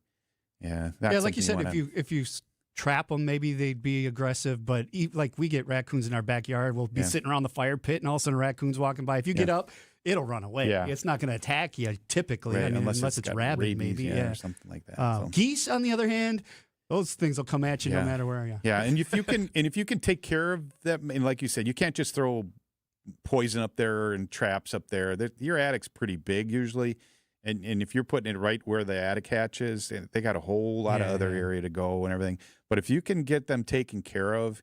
Yeah. Like you said, if you trap them, maybe they'd be aggressive. But like we get raccoons in our backyard, we'll be sitting around the fire pit, and all of a sudden a raccoon's walking by. If you get up it'll run away. Yeah. It's not going to attack you typically. Right, I mean, unless it's got rabid, rabies, maybe. or something like that. Geese, on the other hand, those things will come at you no matter where you are. Yeah, and if you can take care of them, and like you said, you can't just throw poison up there and traps up there. Your attic's pretty big usually, and if you're putting it right where the attic hatch is, they got a whole lot of other area to go and everything. But if you can get them taken care of,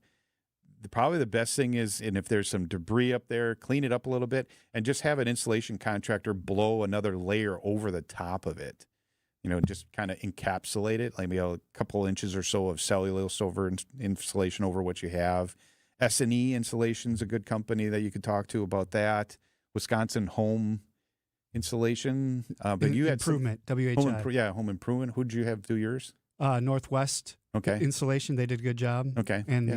probably the best thing is, and if there's some debris up there, clean it up a little bit, and just have an insulation contractor blow another layer over the top of it. Just kind of encapsulate it, like maybe a couple inches or so of cellulose over insulation over what you have. S&E Insulation's a good company that you could talk to about that. Wisconsin Home Insulation. But you had Improvement, WHI. Home Improvement. Who'd you have do yours? Northwest Insulation. They did a good job. Okay. And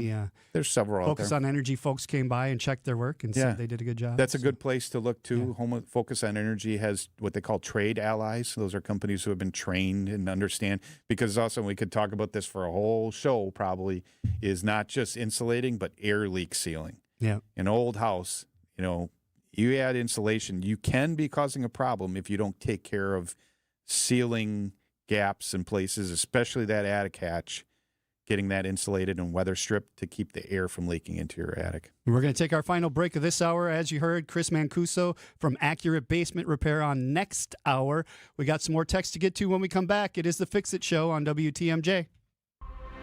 there's several out there. Focus on Energy folks came by and checked their work and said they did a good job. That's a good place to look too. Home Focus on Energy has what they call trade allies. Those are companies who have been trained and understand, because also we could talk about this for a whole show probably, is not just insulating but air leak sealing. Yeah. An old house, you add insulation, you can be causing a problem if you don't take care of sealing gaps in places, especially that attic hatch, getting that insulated and weather stripped to keep the air from leaking into your attic. We're going to take our final break of this hour. As you heard, Chris Mancuso from Accurate Basement Repair on next hour. We got some more text to get to when we come back. It is the Fix It Show on WTMJ.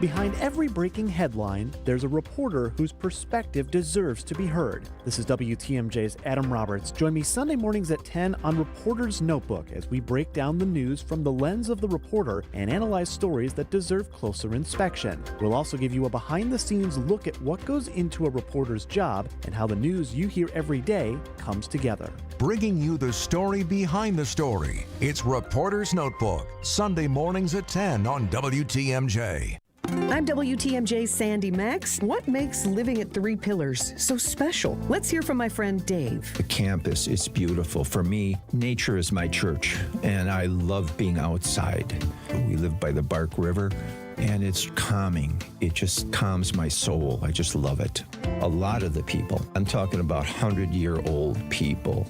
Behind every breaking headline, there's a reporter whose perspective deserves to be heard. This is WTMJ's Adam Roberts. Join me Sunday mornings at 10 on Reporter's Notebook as we break down the news from the lens of the reporter and analyze stories that deserve closer inspection. We'll also give you a behind-the-scenes look at what goes into a reporter's job and how the news you hear every day comes together. Bringing you the story behind the story. It's Reporter's Notebook, Sunday mornings at 10 on WTMJ. I'm WTMJ's Sandy Max. What makes living at Three Pillars so special? Let's hear from my friend Dave. The campus is beautiful. For me, nature is my church, and I love being outside. We live by the Bark River, and it's calming. It just calms my soul. I just love it. A lot of the people, I'm talking about 100-year-old people,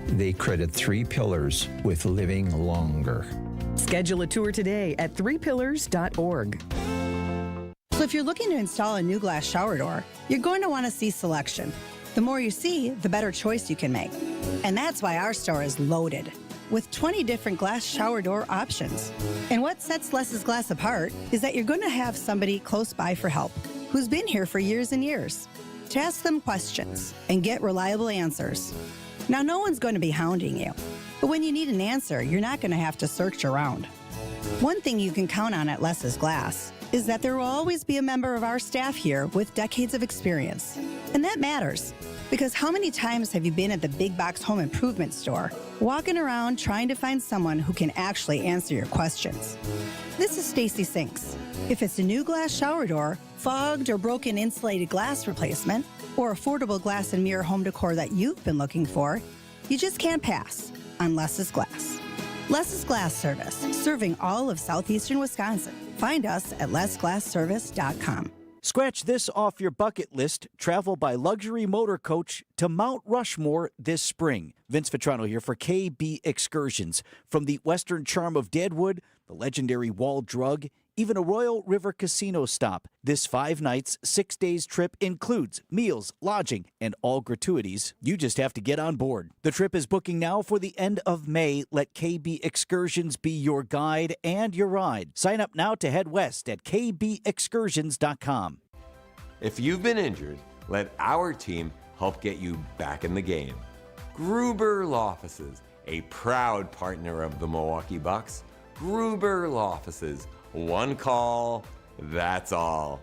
they credit Three Pillars with living longer. Schedule a tour today at threepillars.org. So if you're looking to install a new glass shower door, you're going to want to see selection. The more you see, the better choice you can make. And that's why our store is loaded with 20 different glass shower door options. And what sets Les's Glass apart is that you're going to have somebody close by for help who's been here for years and years to ask them questions and get reliable answers. Now, no one's going to be hounding you, but when you need an answer, you're not going to have to search around. One thing you can count on at Les's Glass is that there will always be a member of our staff here with decades of experience. And that matters, because how many times have you been at the big box home improvement store, walking around trying to find someone who can actually answer your questions? This is Stacy Sinks. If it's a new glass shower door, fogged or broken insulated glass replacement, or affordable glass and mirror home decor that you've been looking for, you just can't pass on Les's Glass. Les's Glass Service, serving all of southeastern Wisconsin. Find us at lesglassservice.com. Scratch this off your bucket list. Travel by luxury motor coach to Mount Rushmore this spring. Vince Vitrano here for KB Excursions. From the western charm of Deadwood, the legendary Wall Drug, even a Royal River Casino stop. This 5 nights, 6 days trip includes meals, lodging, and all gratuities. You just have to get on board. The trip is booking now for the end of May. Let KB Excursions be your guide and your ride. Sign up now to head west at kbexcursions.com. If you've been injured, let our team help get you back in the game. Gruber Law Offices, a proud partner of the Milwaukee Bucks. Gruber Law Offices. One call, that's all.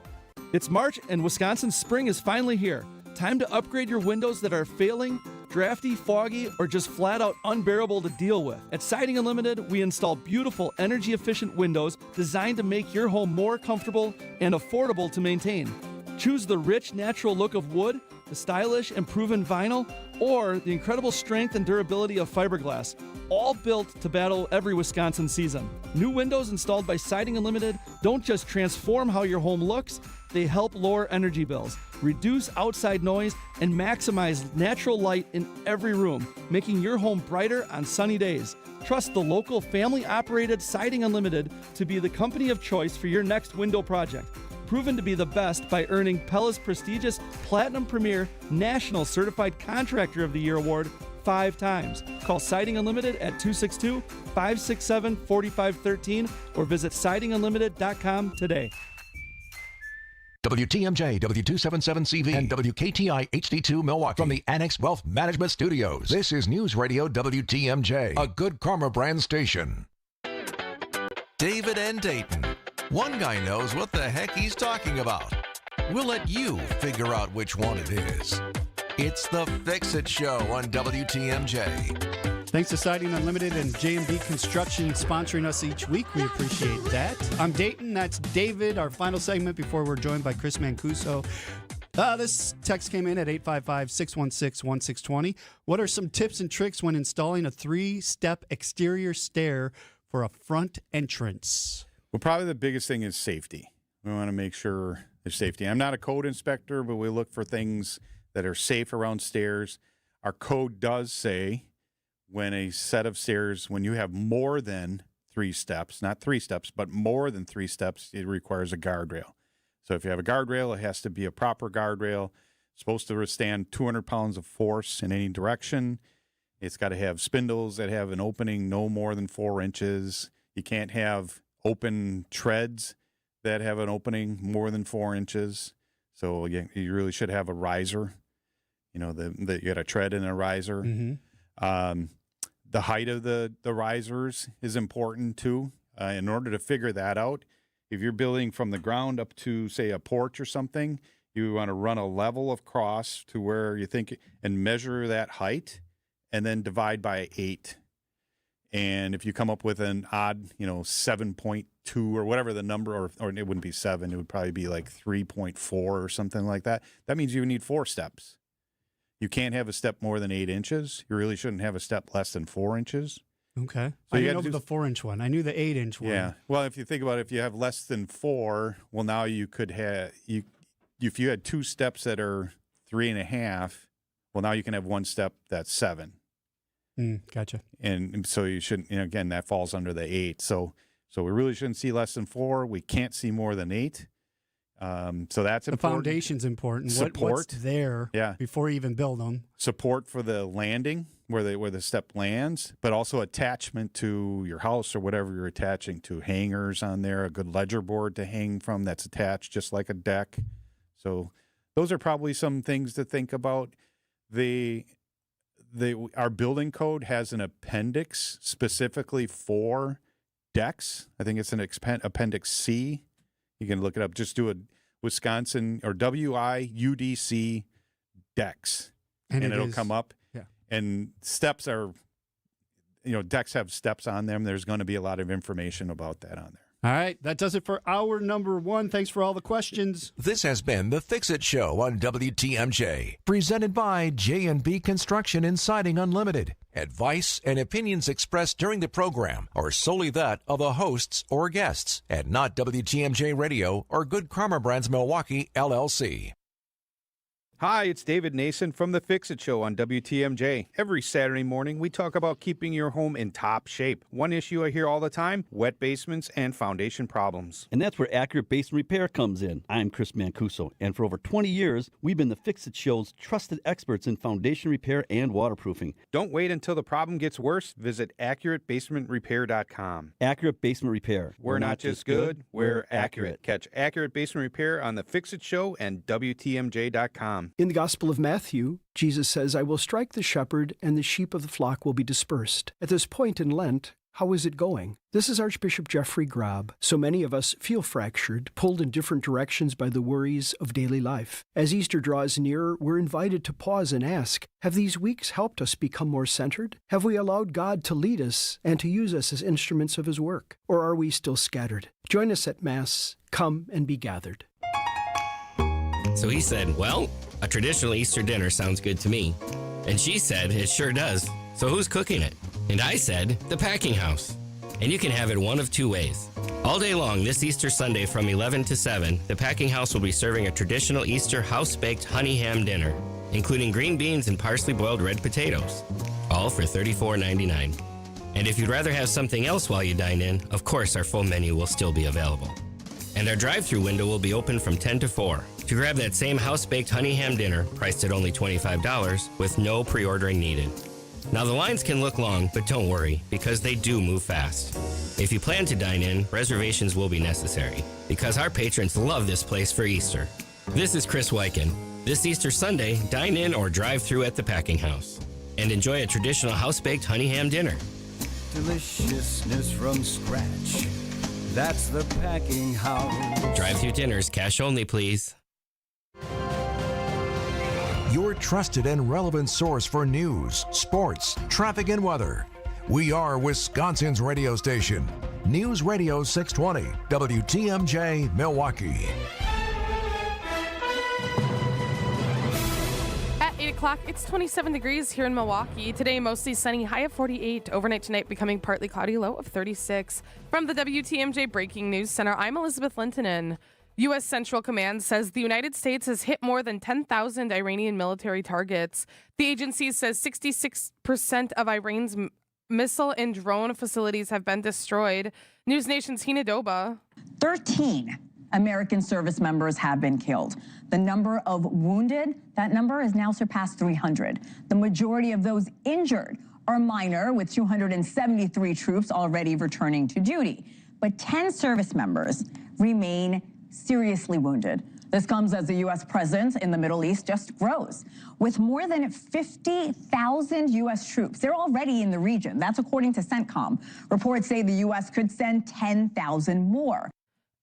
It's March and Wisconsin's spring is finally here. Time to upgrade your windows that are failing, drafty, foggy, or just flat out unbearable to deal with. At Siding Unlimited, we install beautiful, energy-efficient windows designed to make your home more comfortable and affordable to maintain. Choose the rich, natural look of wood, the stylish and proven vinyl, or the incredible strength and durability of fiberglass, all built to battle every Wisconsin season. New windows installed by Siding Unlimited don't just transform how your home looks, they help lower energy bills. reduce outside noise, and maximize natural light in every room, making your home brighter on sunny days. Trust the local family-operated Siding Unlimited to be the company of choice for your next window project. Proven to be the best by earning Pella's prestigious Platinum Premier National Certified Contractor of the Year award 5 times. Call Siding Unlimited at 262-567-4513 or visit sidingunlimited.com today. WTMJ, W277CV, and WKTI HD2 Milwaukee from the Annex Wealth Management Studios. This is News Radio WTMJ, a Good Karma brand station. David and Dayton. One guy knows what the heck he's talking about. We'll let you figure out which one it is. It's the Fix-It Show on WTMJ. Thanks to Siding Unlimited and J&B Construction sponsoring us each week. We appreciate that. I'm Dayton. That's David. Our final segment before we're joined by Chris Mancuso. This text came in at 855-616-1620. What are some tips and tricks when installing a 3-step exterior stair for a front entrance? Well, probably the biggest thing is safety. We want to make sure there's safety. I'm not a code inspector, but we look for things that are safe around stairs. Our code does say when a set of stairs, when you have more than 3 steps, not 3 steps, but more than 3 steps, it requires a guardrail. So if you have a guardrail, it has to be a proper guardrail. It's supposed to withstand 200 pounds of force in any direction. It's got to have spindles that have an opening no more than 4 inches. You can't have open treads that have an opening more than 4 inches. So again, you really should have a riser. You know, you got a tread and a riser. Mm-hmm. The height of the risers is important too. In order to figure that out, if you're building from the ground up to, say, a porch or something, you want to run a level across to where you think and measure that height and then divide by 8. And if you come up with an odd, 7.2 or whatever the number, or it wouldn't be 7, it would probably be like 3.4 or something like that. That means you need 4 steps. You can't have a step more than 8 inches. You really shouldn't have a step less than 4 inches. Okay. So I didn't know the 4-inch one. I knew the 8-inch one. Yeah. Well, if you think about it, if you have less than 4, well, now you could have, if you had 2 steps that are 3.5, well, now you can have 1 step that's 7. Gotcha. And so you shouldn't, again, that falls under the 8. So we really shouldn't see less than 4. We can't see more than 8. So that's important. The foundation's important. Support. What's there before you even build them. Support for the landing, where the step lands, but also attachment to your house or whatever you're attaching to. Hangers on there, a good ledger board to hang from that's attached just like a deck. So those are probably some things to think about. Our building code has an appendix specifically for decks. I think it's an appendix C. You can look it up. Just do a Wisconsin or WIUDC decks, and it'll come up. Yeah. And steps are, decks have steps on them. There's going to be a lot of information about that on there. All right, that does it for hour number 1. Thanks for all the questions. This has been the Fix-It Show on WTMJ, presented by J&B Construction and Siding Unlimited. Advice and opinions expressed during the program are solely that of the hosts or guests, and not WTMJ Radio or Good Karma Brands Milwaukee, LLC. Hi, it's David Nason from The Fix-It Show on WTMJ. Every Saturday morning, we talk about keeping your home in top shape. One issue I hear all the time, wet basements and foundation problems. And that's where Accurate Basement Repair comes in. I'm Chris Mancuso, and for over 20 years, we've been The Fix-It Show's trusted experts in foundation repair and waterproofing. Don't wait until the problem gets worse. Visit AccurateBasementRepair.com. Accurate Basement Repair. We're not just good, we're accurate. Catch Accurate Basement Repair on The Fix-It Show and WTMJ.com. In the Gospel of Matthew, Jesus says, "I will strike the shepherd, and the sheep of the flock will be dispersed." At this point in Lent, how is it going? This is Archbishop Jeffrey Graub. So many of us feel fractured, pulled in different directions by the worries of daily life. As Easter draws nearer, we're invited to pause and ask, have these weeks helped us become more centered? Have we allowed God to lead us and to use us as instruments of His work? Or are we still scattered? Join us at Mass. Come and be gathered. So he said, well, a traditional Easter dinner sounds good to me. And she said, it sure does. So who's cooking it? And I said, the packing house. And you can have it one of 2 ways. All day long this Easter Sunday from 11 to 7, the Packing House will be serving a traditional Easter house-baked honey ham dinner, including green beans and parsley boiled red potatoes, all for $34.99. And if you'd rather have something else while you dine in, of course our full menu will still be available. And our drive-thru window will be open from 10 to 4 to grab that same house-baked honey ham dinner priced at only $25 with no pre-ordering needed. Now the lines can look long, but don't worry, because they do move fast. If you plan to dine in, reservations will be necessary, because our patrons love this place for Easter. This is Chris Wyken. This Easter Sunday, dine in or drive through at the Packing House and enjoy a traditional house-baked honey ham dinner. Deliciousness from scratch. That's the Packing House. Drive-through dinners, cash only, please. Your trusted and relevant source for news, sports, traffic, and weather. We are Wisconsin's radio station. News Radio 620, WTMJ, Milwaukee. At 8 o'clock, it's 27 degrees here in Milwaukee. Today, mostly sunny, high of 48. Overnight tonight, becoming partly cloudy, low of 36. From the WTMJ Breaking News Center, I'm Elizabeth Lintonen. U.S. Central Command says the United States has hit more than 10,000 Iranian military targets. The agency says 66% of Iran's missile and drone facilities have been destroyed. News Nation's Hina Doba. 13 American service members have been killed. The number of wounded, that number has now surpassed 300. The majority of those injured are minor, with 273 troops already returning to duty. But 10 service members remain seriously wounded. This comes as the U.S. presence in the Middle East just grows. With more than 50,000 U.S. troops, they're already in the region. That's according to CENTCOM. Reports say the U.S. could send 10,000 more.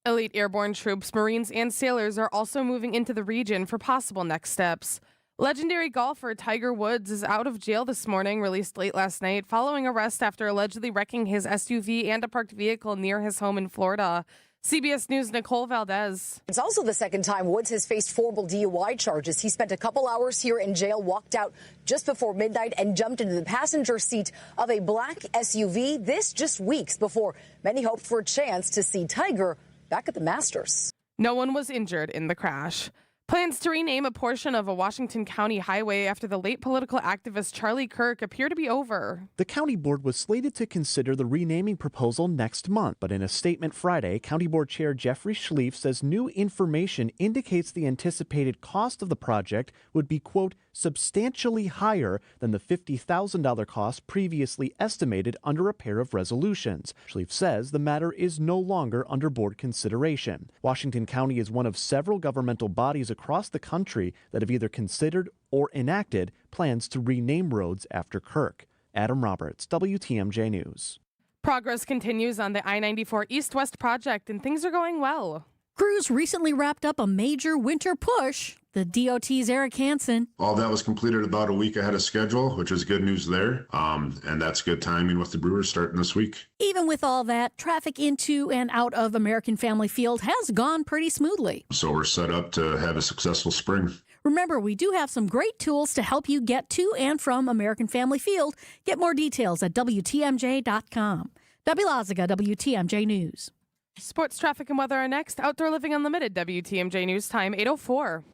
Elite airborne troops, Marines, and sailors are also moving into the region for possible next steps. Legendary golfer Tiger Woods is out of jail this morning, released late last night, following arrest after allegedly wrecking his SUV and a parked vehicle near his home in Florida. CBS News' Nicole Valdez. It's also the second time Woods has faced horrible DUI charges. He spent a couple hours here in jail, walked out just before midnight, and jumped into the passenger seat of a black SUV. This just weeks before many hoped for a chance to see Tiger back at the Masters. No one was injured in the crash. Plans to rename a portion of a Washington County highway after the late political activist Charlie Kirk appear to be over. The county board was slated to consider the renaming proposal next month, but in a statement Friday, County Board Chair Jeffrey Schlief says new information indicates the anticipated cost of the project would be, quote, substantially higher than the $50,000 cost previously estimated under a pair of resolutions. Schlief says the matter is no longer under board consideration. Washington County is one of several governmental bodies across the country that have either considered or enacted plans to rename roads after Kirk. Adam Roberts, WTMJ News. Progress continues on the I-94 East-West project, and things are going well. Crews recently wrapped up a major winter push. The DOT's Eric Hansen. All that was completed about a week ahead of schedule, which is good news there. And that's good timing with the Brewers starting this week. Even with all that, traffic into and out of American Family Field has gone pretty smoothly. So we're set up to have a successful spring. Remember, we do have some great tools to help you get to and from American Family Field. Get more details at WTMJ.com. Debbie Laziga, WTMJ News. Sports, traffic, and weather are next. Outdoor Living Unlimited, WTMJ News Time, 8:04.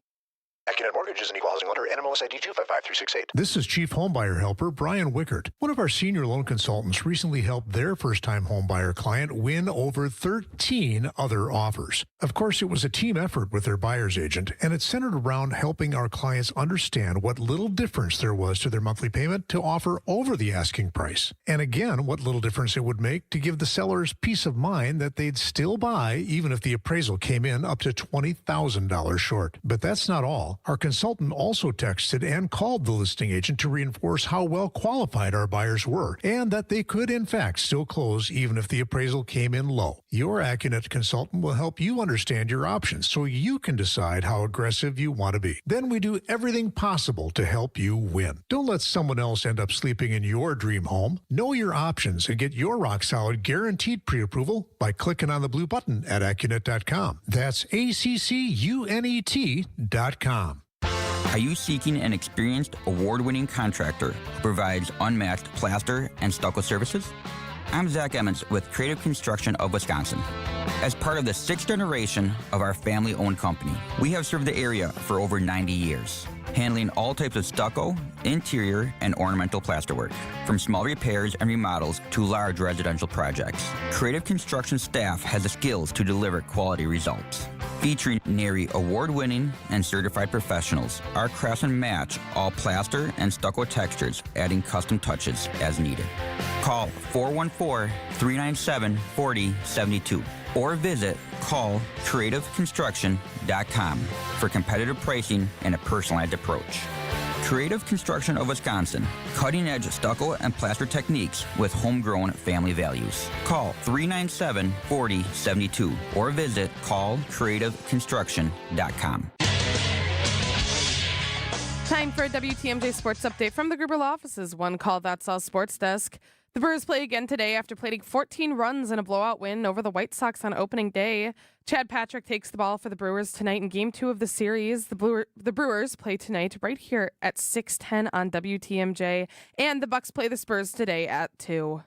AccuNet Mortgage is an equal housing lender. NMLS ID 255368. This is Chief Homebuyer Helper Brian Wickert. One of our senior loan consultants recently helped their first-time homebuyer client win over 13 other offers. Of course, it was a team effort with their buyer's agent, and it centered around helping our clients understand what little difference there was to their monthly payment to offer over the asking price. And again, what little difference it would make to give the sellers peace of mind that they'd still buy even if the appraisal came in up to $20,000 short. But that's not all. Our consultant also texted and called the listing agent to reinforce how well qualified our buyers were and that they could, in fact, still close even if the appraisal came in low. Your AccuNet consultant will help you understand your options so you can decide how aggressive you want to be. Then we do everything possible to help you win. Don't let someone else end up sleeping in your dream home. Know your options and get your rock-solid guaranteed pre-approval by clicking on the blue button at AccuNet.com. That's ACCUNET.com. Are you seeking an experienced, award-winning contractor who provides unmatched plaster and stucco services? I'm Zach Emmons with Creative Construction of Wisconsin. As part of the 6th generation of our family-owned company, we have served the area for over 90 years, handling all types of stucco, interior, and ornamental plasterwork, from small repairs and remodels to large residential projects. Creative Construction staff has the skills to deliver quality results. Featuring NARI award-winning and certified professionals, our craftsmen match all plaster and stucco textures, adding custom touches as needed. Call 414-397-4072 or visit callcreativeconstruction.com for competitive pricing and a personalized approach. Creative Construction of Wisconsin, cutting-edge stucco and plaster techniques with homegrown family values. Call 397-4072 or visit callcreativeconstruction.com. Time for a WTMJ Sports Update from the Gruber Law Office's One Call That's All Sports Desk. The Brewers play again today after plating 14 runs in a blowout win over the White Sox on opening day. Chad Patrick takes the ball for the Brewers tonight in Game 2 of the series. The Brewers play tonight right here at 6:10 on WTMJ, and the Bucks play the Spurs today at 2.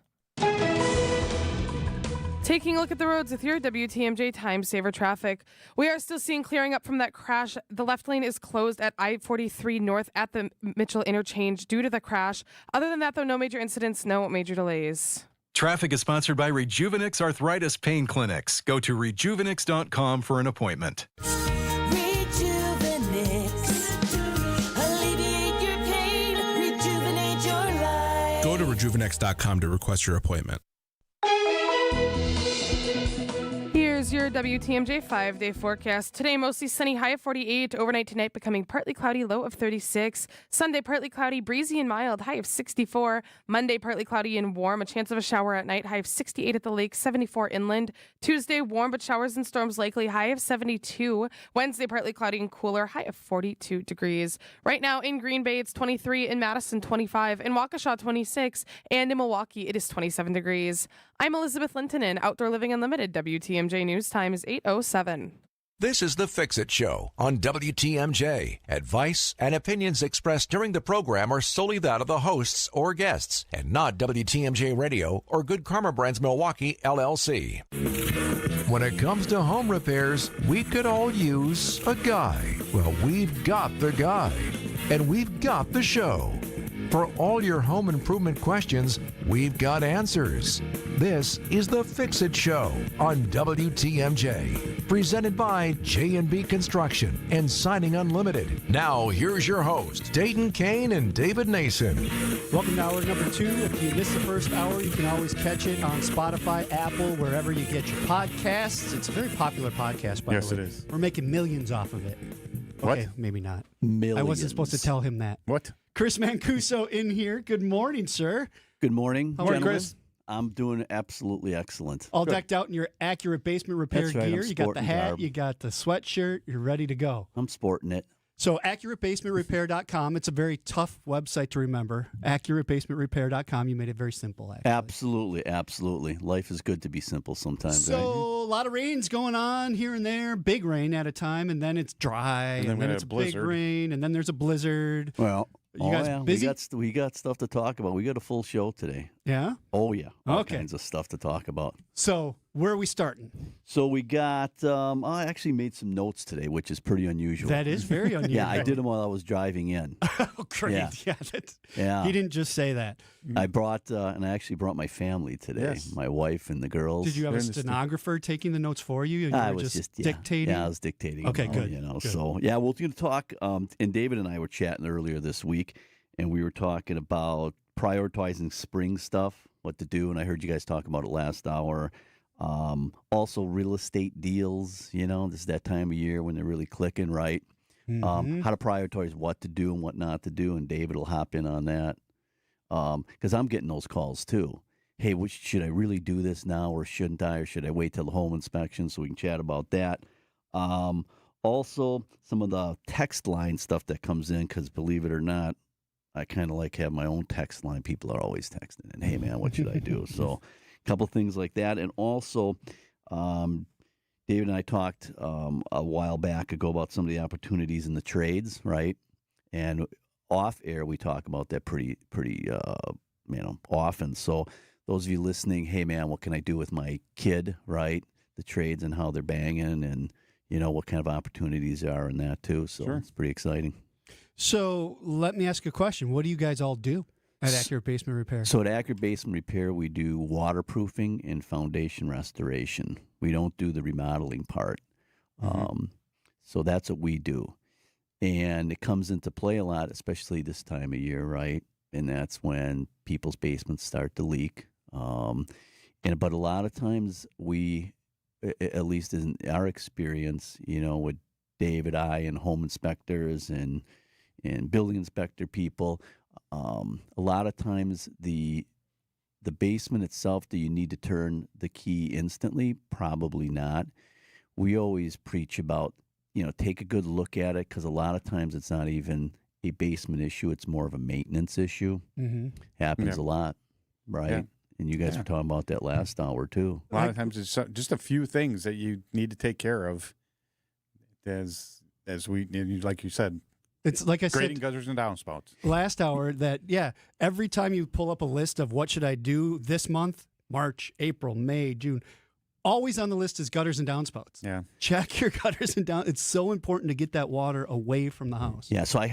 Taking a look at the roads with your WTMJ Time Saver traffic. We are still seeing clearing up from that crash. The left lane is closed at I-43 North at the Mitchell interchange due to the crash. Other than that, though, no major incidents, no major delays. Traffic is sponsored by Rejuvenix Arthritis Pain Clinics. Go to rejuvenix.com for an appointment. Alleviate your pain, rejuvenate your life. Go to rejuvenix.com to request your appointment. Here's your WTMJ 5-day forecast. Today, mostly sunny, high of 48. Overnight tonight, becoming partly cloudy, low of 36. Sunday, partly cloudy, breezy and mild, high of 64. Monday, partly cloudy and warm, a chance of a shower at night, high of 68 at the lake, 74 inland. Tuesday, warm but showers and storms likely, high of 72. Wednesday, partly cloudy and cooler, high of 42 degrees. Right now in Green Bay, it's 23. In Madison, 25. In Waukesha, 26. And in Milwaukee, it is 27 degrees. I'm Elizabeth Lintonen, Outdoor Living Unlimited. WTMJ News Time is 8:07. This is The Fix-It Show on WTMJ. Advice and opinions expressed during the program are solely that of the hosts or guests and not WTMJ Radio or Good Karma Brands Milwaukee, LLC. When it comes to home repairs, we could all use a guy. Well, we've got the guy. And we've got the show. For all your home improvement questions, we've got answers. This is The Fix-It Show on WTMJ, presented by J&B Construction and Siding Unlimited. Now, here's your host, Dayton, Kane, and David Nason. Welcome to hour number 2. If you missed the first hour, you can always catch it on Spotify, Apple, wherever you get your podcasts. It's a very popular podcast, by the way. Yes, it is. We're making millions off of it. What? Okay, maybe not. Millions. I wasn't supposed to tell him that. What? Chris Mancuso in here. Good morning, sir. Good morning, How are you, gentlemen. Chris? I'm doing absolutely excellent. All decked out in your accurate basement repair That's right, gear. I'm You got the sporting hat, garb. you got the sweatshirt, you're ready to go. I'm sporting it. So accuratebasementrepair.com. It's a very tough website to remember. Accuratebasementrepair.com. You made it very simple, actually. Absolutely, absolutely. Life is good to be simple sometimes. So right? a lot of rain's going on here and there, big rain at a time, and then it's dry, And then we had it's a big blizzard. rain, and then there's a blizzard. Well, You guys busy? We got stuff to talk about. We got a full show today. Yeah? Oh yeah, all Okay. kinds of stuff to talk about. So where are we starting? So we got. I actually made some notes today, which is pretty unusual. That is very unusual. Yeah, I did them while I was driving in. Oh, great. Yeah. Yeah. He didn't just say that. I brought, and I actually brought my family today. Yes. My wife and the girls. Did you have a stenographer taking the notes for you? You I were was just dictating? Yeah, I was dictating. Okay, them all, good, You know, good. so yeah, we're going to talk. And David and I were chatting earlier this week, and we were talking about prioritizing spring stuff, what to do. And I heard you guys talk about it last hour. Also, real estate deals. You know, this is that time of year when they're really clicking, right? How to prioritize what to do and what not to do. And David will hop in on that because I'm getting those calls too. Hey, should I really do this now or shouldn't I? Or should I wait till the home inspection so we can chat about that? Also, some of the text line stuff that comes in because believe it or not, I kind of like have my own text line. People are always texting and, hey, man, what should I do? So a couple things like that. And also, David and I talked a while back ago about some of the opportunities in the trades, right? And off air, we talk about that pretty often. So those of you listening, hey, man, what can I do with my kid, right? The trades and how they're banging and, what kind of opportunities are in that, too. So It's pretty exciting. So let me ask you a question. What do you guys all do at Accurate Basement Repair? So at Accurate Basement Repair, we do waterproofing and foundation restoration. We don't do the remodeling part. So that's what we do. And it comes into play a lot, especially this time of year, right? And that's when people's basements start to leak. But a lot of times we, at least in our experience, with David, and home inspectors and building inspector people, a lot of times the basement itself, do you need to turn the key instantly? Probably not. We always preach about, take a good look at it, because a lot of times it's not even a basement issue. It's more of a maintenance issue. Happens a lot, right? Yeah. And you guys were talking about that last hour, too. A lot of times it's just a few things that you need to take care of as we, like you said, it's like I grading said, gutters and downspouts. Last hour that, every time you pull up a list of what should I do this month, March, April, May, June, always on the list is gutters and downspouts. Yeah. Check your gutters and down. It's so important to get that water away from the house. Yeah, so I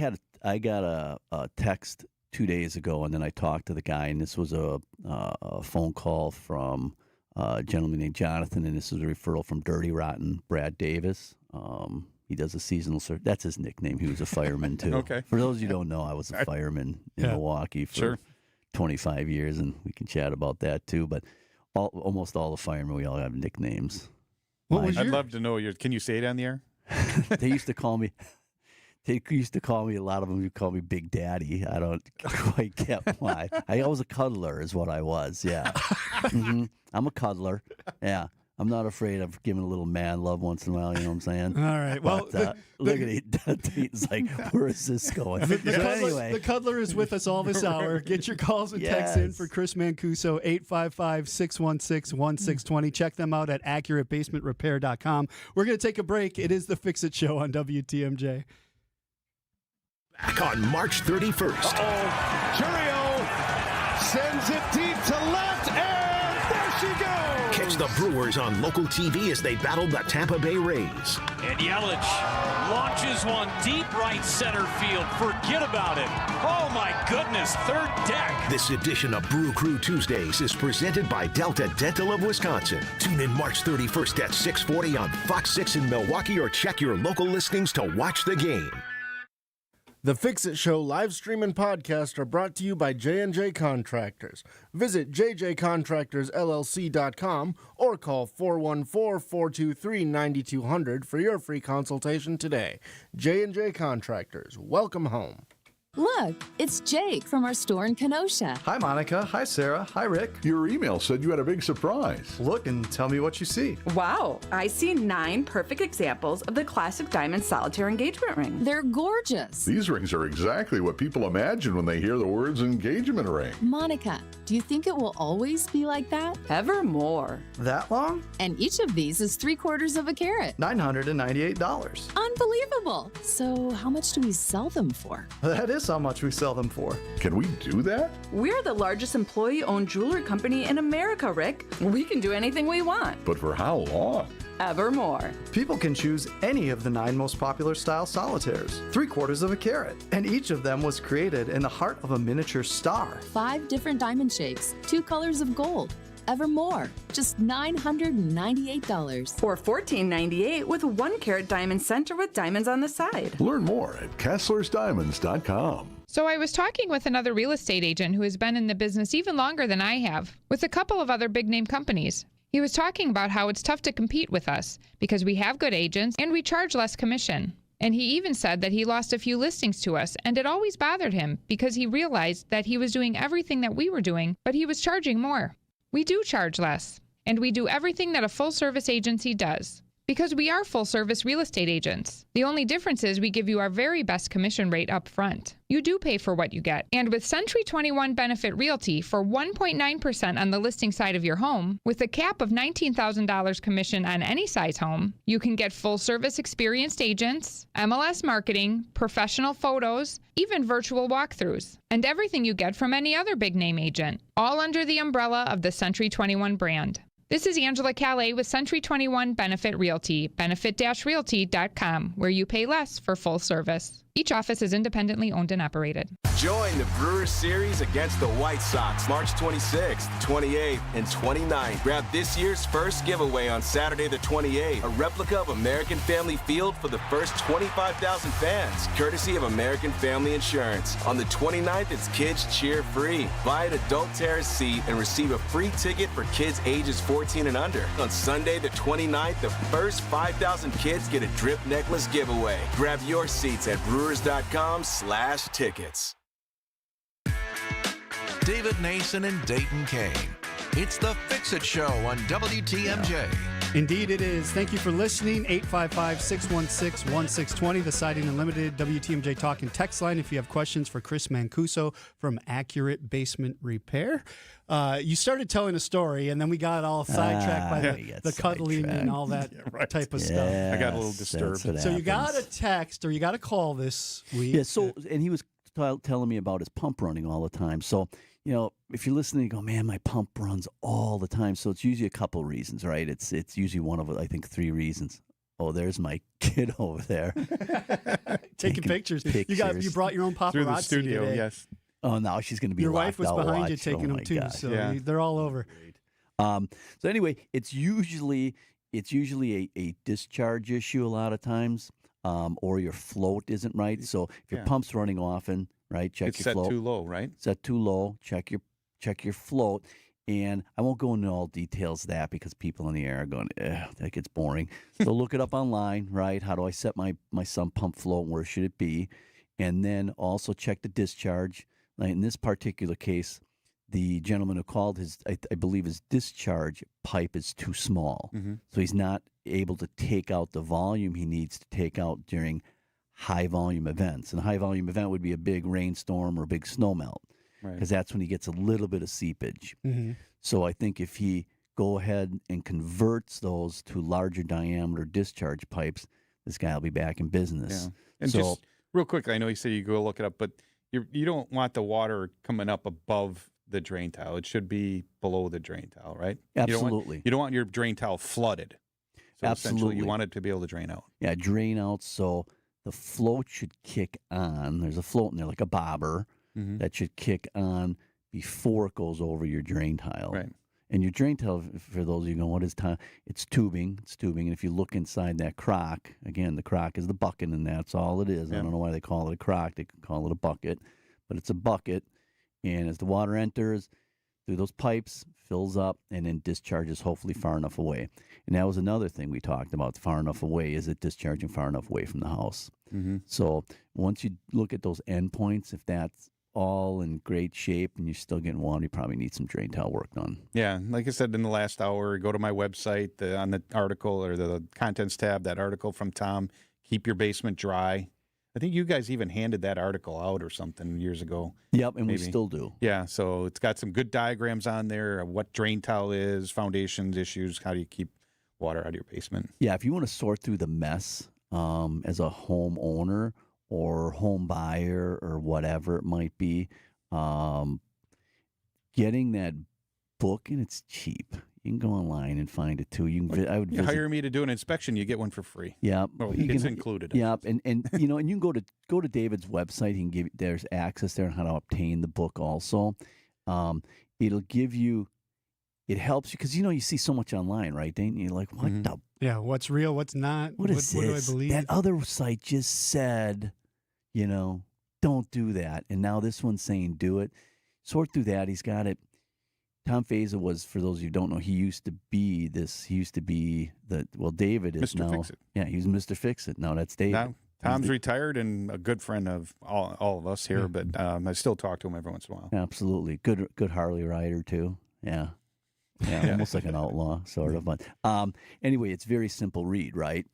got a text 2 days ago, and then I talked to the guy, and this was a phone call from a gentleman named Jonathan, and this is a referral from Dirty Rotten, Brad Davis. He does a seasonal service. That's his nickname. He was a fireman, too. Okay. For those of you who don't know, I was a fireman in Milwaukee for 25 years, and we can chat about that, too. But almost all the firemen, we all have nicknames. I'd love to know can you say it on the air? They used to call me, a lot of them would call me Big Daddy. I don't quite get why. I was a cuddler is what I was, yeah. I'm a cuddler, yeah. I'm not afraid of giving a little man love once in a while, you know what I'm saying? All right, well. But, look at it. Dayton's like, where is this going? The cuddler is with us all this hour. Get your calls and texts in for Chris Mancuso, 855-616-1620. Check them out at AccurateBasementRepair.com. We're going to take a break. It is the Fix It Show on WTMJ. Back on March 31st. Churio sends it deep to left, and there she goes. Catch the Brewers on local TV as they battle the Tampa Bay Rays. And Yelich launches one deep right center field. Forget about it. Oh, my goodness, third deck. This edition of Brew Crew Tuesdays is presented by Delta Dental of Wisconsin. Tune in March 31st at 6:40 on Fox 6 in Milwaukee, or check your local listings to watch the game. The Fix It Show live stream and podcast are brought to you by J&J Contractors. Visit jjcontractorsllc.com or call 414-423-9200 for your free consultation today. J&J Contractors, welcome home. Look, it's Jake from our store in Kenosha. Hi, Monica. Hi, Sarah. Hi, Rick. Your email said you had a big surprise. Look and tell me what you see. Wow, I see 9 perfect examples of the classic diamond solitaire engagement ring. They're gorgeous. These rings are exactly what people imagine when they hear the words engagement ring. Monica, do you think it will always be like that? Evermore. That long? And each of these is 3/4 of a carat. $998. Unbelievable. So how much do we sell them for? That is how much we sell them for. Can we do that? We're the largest employee-owned jewelry company in America, Rick. We can do anything we want. But for how long? Evermore. People can choose any of the 9 most popular style solitaires, 3/4 of a carat, and each of them was created in the heart of a miniature star. 5 different diamond shapes, 2 colors of gold. Evermore, just $998. Or $1498 with 1 carat diamond center with diamonds on the side. Learn more at KesslersDiamonds.com. So I was talking with another real estate agent who has been in the business even longer than I have, with a couple of other big name companies. He was talking about how it's tough to compete with us because we have good agents and we charge less commission. And he even said that he lost a few listings to us, and it always bothered him because he realized that he was doing everything that we were doing, but he was charging more. We do charge less, and we do everything that a full-service agency does. Because we are full-service real estate agents. The only difference is we give you our very best commission rate up front. You do pay for what you get. And with Century 21 Benefit Realty for 1.9% on the listing side of your home, with a cap of $19,000 commission on any size home, you can get full-service experienced agents, MLS marketing, professional photos, even virtual walkthroughs, and everything you get from any other big-name agent, all under the umbrella of the Century 21 brand. This is Angela Calais with Century 21 Benefit Realty, benefit-realty.com, where you pay less for full service. Each office is independently owned and operated. Join the Brewers series against the White Sox March 26th, 28th, and 29th. Grab this year's first giveaway on Saturday the 28th, a replica of American Family Field for the first 25,000 fans, courtesy of American Family Insurance. On the 29th, it's Kids Cheer Free. Buy an adult terrace seat and receive a free ticket for kids ages 14 and under. On Sunday the 29th, the first 5,000 kids get a drip necklace giveaway. Grab your seats at brewers.com/tickets. David Nason and Dayton Kane. It's the Fix-It Show on WTMJ. Indeed it is. Thank you for listening. 855-616-1620, the Siding Unlimited WTMJ Talk and Text line if you have questions for Chris Mancuso from Accurate Basement Repair. You started telling a story, and then we got all sidetracked by the cuddling and all that type of stuff. I got a little disturbed. So you got a text or you got a call this week. Yeah, and he was telling me about his pump running all the time. So, if you're listening, you go, man, my pump runs all the time. So it's usually a couple reasons, right? It's usually one of, I think, 3 reasons. Oh, there's my kid over there. Taking pictures. You brought your own paparazzi through the studio, today. yes. Oh, now she's going to be Your wife was behind you watch. taking them too, so they're all over. So anyway, it's usually a discharge issue a lot of times, or your float isn't right. So if your pump's running often, right, check It's your set float. too low, right? Set too low. Check your float. And I won't go into all details of that because people in the air are going, that gets boring. So look it up online, right? How do I set my sump pump float and where should it be? And then also check the discharge. Like in this particular case, the gentleman who called, I believe his discharge pipe is too small. Mm-hmm. So he's not able to take out the volume he needs to take out during high volume events. And a high volume event would be a big rainstorm or a big snow melt. Because that's when he gets a little bit of seepage. Mm-hmm. So I think if he go ahead and converts those to larger diameter discharge pipes, this guy will be back in business. Yeah. And just real quick, I know you said you go look it up, but you don't want the water coming up above the drain tile. It should be below the drain tile, right? Absolutely. You don't want your drain tile flooded. So Absolutely. essentially, you want it to be able to drain out. Yeah, drain out. So the float should kick on. There's a float in there like a bobber. Mm-hmm. That should kick on before it goes over your drain tile. Right. And your drain tile, for those of you who know what is tile, it's tubing. It's tubing. And if you look inside that crock, again, the crock is the bucket, and that's all it is. Yeah. I don't know why they call it a crock. They can call it a bucket. But it's a bucket. And as the water enters through those pipes, fills up, and then discharges hopefully far enough away. And that was another thing we talked about, far enough away. Is it discharging far enough away from the house? Mm-hmm. So once you look at those endpoints, if that's all in great shape and you're still getting water, you probably need some drain tile work done. Yeah, like I said in the last hour, go to my website on the article or the contents tab, that article from Tom, Keep Your Basement Dry. I think you guys even handed that article out or something years ago. Yep, and we still do. Yeah, so it's got some good diagrams on there of what drain tile is, foundations, issues, how do you keep water out of your basement. Yeah, if you want to sort through the mess as a homeowner or home buyer or whatever it might be, getting that book, and it's cheap. You can go online and find it too. You can. Hire me to do an inspection. You get one for free. Yeah, well, it's included. Yeah, and and you can go to David's website. He can give there's access there on how to obtain the book. Also, it'll give you. It helps you because you see so much online, right, Dayton? You're like, what the? Yeah, what's real, what's not? What is this? What do I believe? That other site just said, don't do that, and now this one's saying do it. Sort through that. He's got it. Tom Feza was, for those of you who don't know, he used to be David is Mr. now. Fix-It. Yeah, he's Mr. Fix-It. Now that's David. Now, Tom's retired and a good friend of all of us here, but I still talk to him every once in a while. Absolutely. Good Harley rider, too. Yeah. Yeah, almost like an outlaw, sort of. But anyway, it's very simple read, right?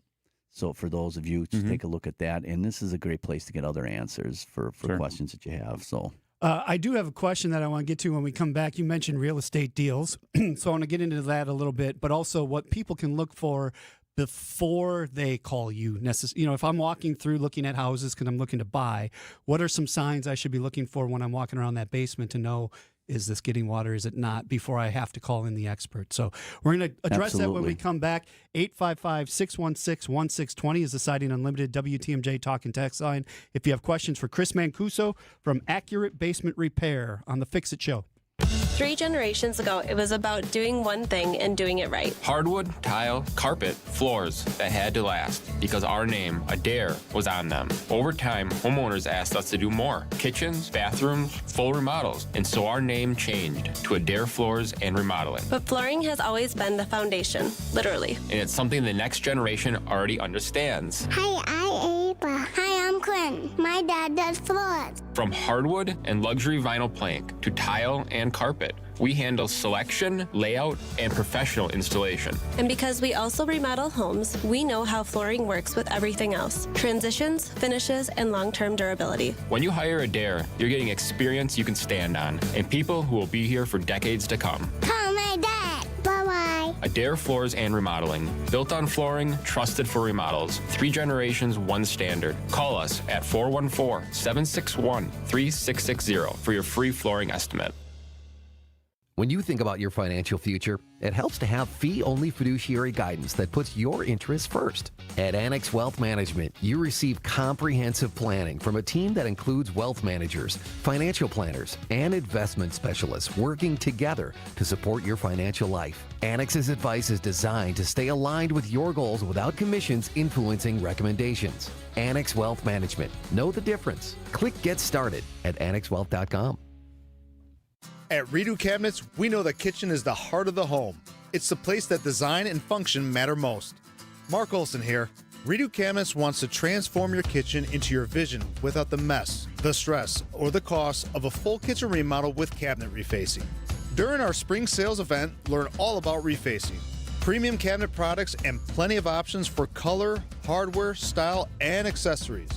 So for those of you, just take a look at that. And this is a great place to get other answers for questions that you have. So I do have a question that I want to get to when we come back. You mentioned real estate deals. So I want to get into that a little bit, but also what people can look for before they call you. If I'm walking through looking at houses because I'm looking to buy, what are some signs I should be looking for when I'm walking around that basement to know, is this getting water, is it not, before I have to call in the expert? So we're going to address that when we come back. 855-616-1620 is the Siding Unlimited WTMJ talk and text line. If you have questions for Chris Mancuso from Accurate Basement Repair on the Fix It Show. 3 generations ago, it was about doing one thing and doing it right. Hardwood, tile, carpet, floors that had to last because our name, Adair, was on them. Over time, homeowners asked us to do more. Kitchens, bathrooms, full remodels. And so our name changed to Adair Floors and Remodeling. But flooring has always been the foundation, literally. And it's something the next generation already understands. Hi, I'm Ava. Hi, I'm Quinn. My dad does floors. From hardwood and luxury vinyl plank to tile and carpet, we handle selection, layout, and professional installation. And because we also remodel homes, we know how flooring works with everything else. Transitions, finishes, and long-term durability. When you hire Adair, you're getting experience you can stand on and people who will be here for decades to come. Call my dad. Bye-bye. Adair Floors and Remodeling. Built on flooring, trusted for remodels. 3 generations, 1 standard. Call us at 414-761-3660 for your free flooring estimate. When you think about your financial future, it helps to have fee-only fiduciary guidance that puts your interests first. At Annex Wealth Management, you receive comprehensive planning from a team that includes wealth managers, financial planners, and investment specialists working together to support your financial life. Annex's advice is designed to stay aligned with your goals without commissions influencing recommendations. Annex Wealth Management. Know the difference. Click Get Started at annexwealth.com. At Redo Cabinets, we know the kitchen is the heart of the home. It's the place that design and function matter most. Mark Olson here. Redo Cabinets wants to transform your kitchen into your vision without the mess, the stress, or the cost of a full kitchen remodel with cabinet refacing. During our spring sales event, learn all about refacing, premium cabinet products, and plenty of options for color, hardware, style, and accessories.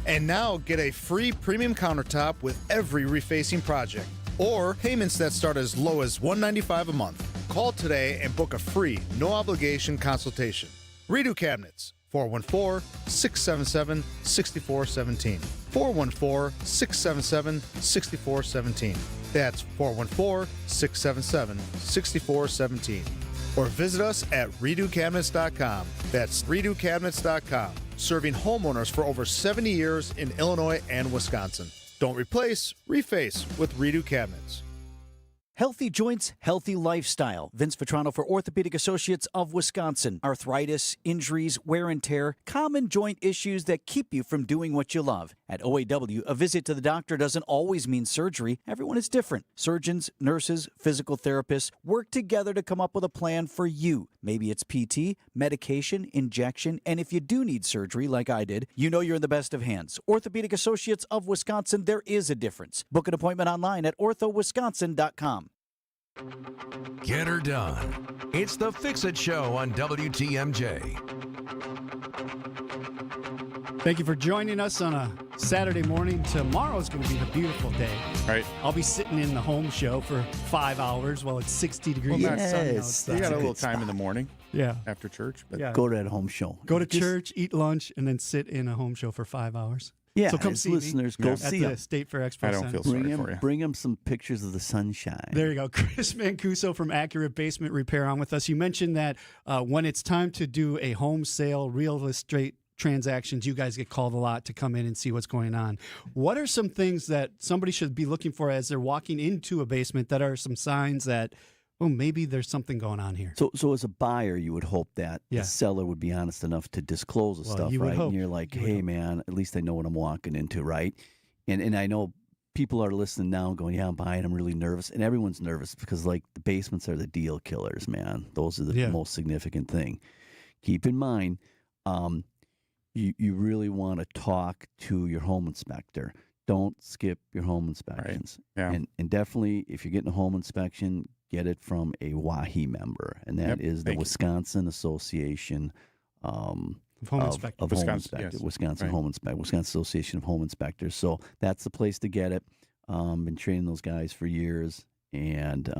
And now get a free premium countertop with every refacing project, or payments that start as low as $195 a month. Call today and book a free, no-obligation consultation. Redo Cabinets, 414-677-6417. 414-677-6417. That's 414-677-6417. Or visit us at redocabinets.com. That's redocabinets.com. Serving homeowners for over 70 years in Illinois and Wisconsin. Don't replace, reface with Redo Cabinets. Healthy joints, healthy lifestyle. Vince Vitrano for Orthopedic Associates of Wisconsin. Arthritis, injuries, wear and tear, common joint issues that keep you from doing what you love. At OAW, a visit to the doctor doesn't always mean surgery. Everyone is different. Surgeons, nurses, physical therapists work together to come up with a plan for you. Maybe it's PT, medication, injection, and if you do need surgery like I did, you know you're in the best of hands. Orthopedic Associates of Wisconsin, there is a difference. Book an appointment online at orthowisconsin.com. Get her done. It's the Fix It Show on WTMJ. Thank you for joining us on a Saturday morning. Tomorrow is going to be a beautiful day. Right. I'll be sitting in the home show for 5 hours while it's 60 degrees. Well, sunny outside. You got a little time in the morning. Yeah. After church. But Yeah. Go to that home show. Go to church, eat lunch, and then sit in a home show for 5 hours. Yeah, so come as see listeners, me go at see the him. State Fair Expo Center. Bring him some pictures of the sunshine. There you go. Chris Mancuso from Accurate Basement Repair on with us. You mentioned that when it's time to do a home sale, real estate transactions, you guys get called a lot to come in and see what's going on. What are some things that somebody should be looking for as they're walking into a basement that are some signs that, well, maybe there's something going on here? So as a buyer, you would hope that the seller would be honest enough to disclose the stuff, you would right? hope. And you're like, hey, man, at least I know what I'm walking into, right? And I know people are listening now going, yeah, I'm buying, I'm really nervous. And everyone's nervous because, like, the basements are the deal killers, man. Those are the most significant thing. Keep in mind, you really want to talk to your home inspector. Don't skip your home inspections. Right. Yeah. And definitely, if you're getting a home inspection, get it from a WAHI member, and that is the Wisconsin Association Home Inspector. Wisconsin Home Inspector, Wisconsin Association of Home Inspectors. So that's the place to get it. Been training those guys for years, and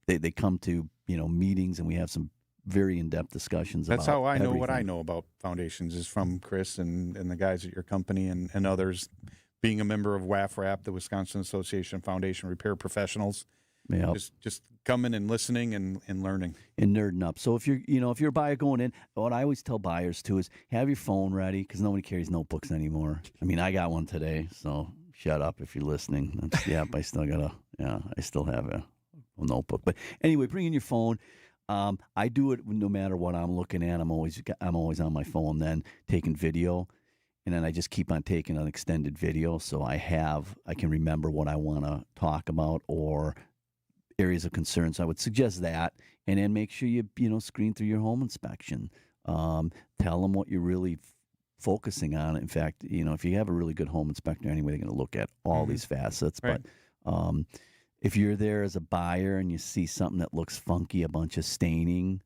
they come to meetings, and we have some very in-depth discussions. That's about how I know everything. what I know about foundations is from Chris and the guys at your company and others. Being a member of WAFRAP, the Wisconsin Association of Foundation Repair Professionals. Yep. Just coming and listening and learning and nerding up. So if you're a buyer going in, what I always tell buyers too is have your phone ready, because nobody carries notebooks anymore. I mean, I got one today, so shut up if you're listening. I still have a notebook. But anyway, bring in your phone. I do it no matter what I'm looking at. I'm always on my phone, then taking video. And then I just keep on taking an extended video, so I can remember what I want to talk about or areas of concern. So I would suggest that, and then make sure you screen through your home inspection. Tell them what you're really focusing on. In fact, if you have a really good home inspector anyway, they're going to look at all these facets. Right. But if you're there as a buyer and you see something that looks funky, a bunch of staining,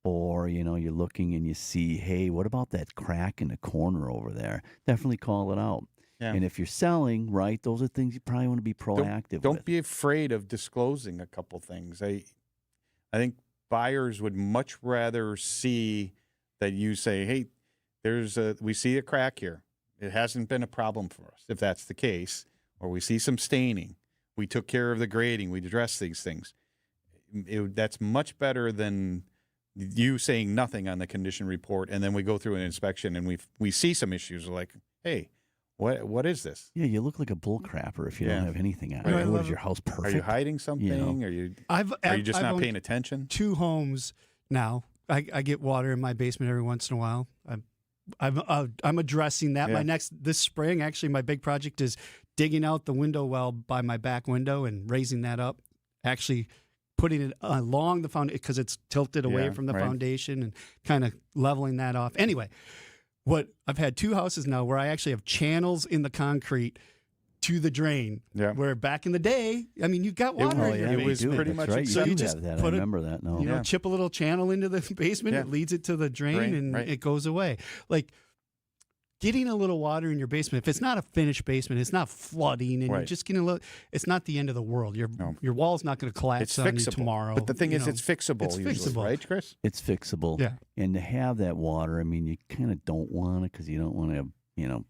or, you're looking and you see, hey, what about that crack in the corner over there? Definitely call it out. Yeah. And if you're selling, right, those are things you probably want to be proactive with. Don't be afraid of disclosing a couple things. I think buyers would much rather see that you say, hey, we see a crack here. It hasn't been a problem for us, if that's the case. Or we see some staining. We took care of the grading. We addressed these things. That's much better than you saying nothing on the condition report, and then we go through an inspection and we see some issues. We're like, hey, what is this? Yeah, you look like a bull crapper if you don't have anything on. Right. What is your house perfect? Are you hiding something? Are you just not paying attention? 2 homes now. I get water in my basement every once in a while. I'm addressing that. Yeah. This spring, actually, my big project is digging out the window well by my back window and raising that up. Actually, putting it along the foundation because it's tilted away from the foundation and kind of leveling that off. Anyway, I've had 2 houses now where I actually have channels in the concrete to the drain. Yeah. Where back in the day, I mean, you got water in your basement. It was pretty much right. So you just I remember that. No, chip a little channel into the basement. It leads it to the drain and it goes away. Like getting a little water in your basement, if it's not a finished basement, it's not flooding, and you're just getting a little. It's not the end of the world. Your wall's not going to collapse on you tomorrow. But the thing is, it's fixable. It's fixable, right, Chris? It's fixable. Yeah. And to have that water, I mean, you kind of don't want it because you don't want to, you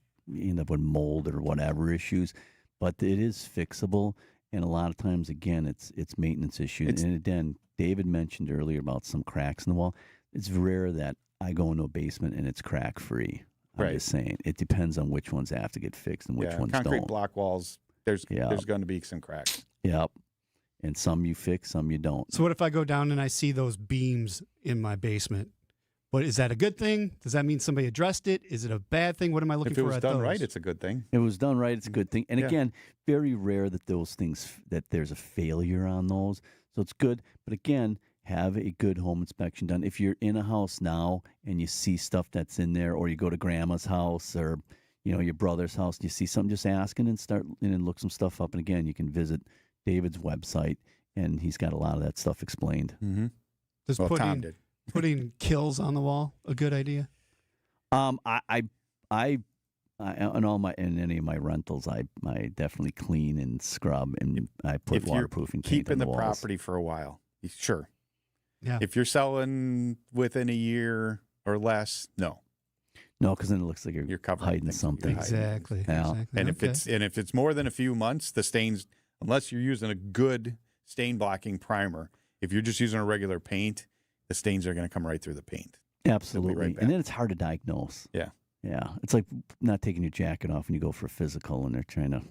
end up with mold or whatever issues. But it is fixable, and a lot of times, again, it's maintenance issues. And again, David mentioned earlier about some cracks in the wall. It's rare that I go into a basement and it's crack free. I'm just saying, it depends on which ones have to get fixed and which ones concrete don't. block walls, there's going to be some cracks. Yep. And some you fix, some you don't. So what if I go down and I see those beams in my basement? But is that a good thing? Does that mean somebody addressed it? Is it a bad thing? What am I looking for? If it was done right, it's a good thing. It was done right, it's a good thing. And again, very rare that those things, that there's a failure on those. So it's good. But again, have a good home inspection done. If you're in a house now and you see stuff that's in there, or you go to grandma's house or your brother's house, and you see something, just asking and look some stuff up. And again, you can visit David's website, and he's got a lot of that stuff explained. Mm-hmm. Tom did. Putting kills on the wall a good idea? I in any of my rentals, I definitely clean and scrub, and I put waterproofing paint keeping on the walls. Property for a while, sure. Yeah. If you're selling within a year or less, no. No, because then it looks like you're hiding something. Exactly. Yeah. Exactly. And if it's more than a few months, the stains, unless you're using a good stain blocking primer, if you're just using a regular paint, the stains are going to come right through the paint. Absolutely. And then it's hard to diagnose. Yeah. Yeah. It's like not taking your jacket off when you go for a physical and they're trying to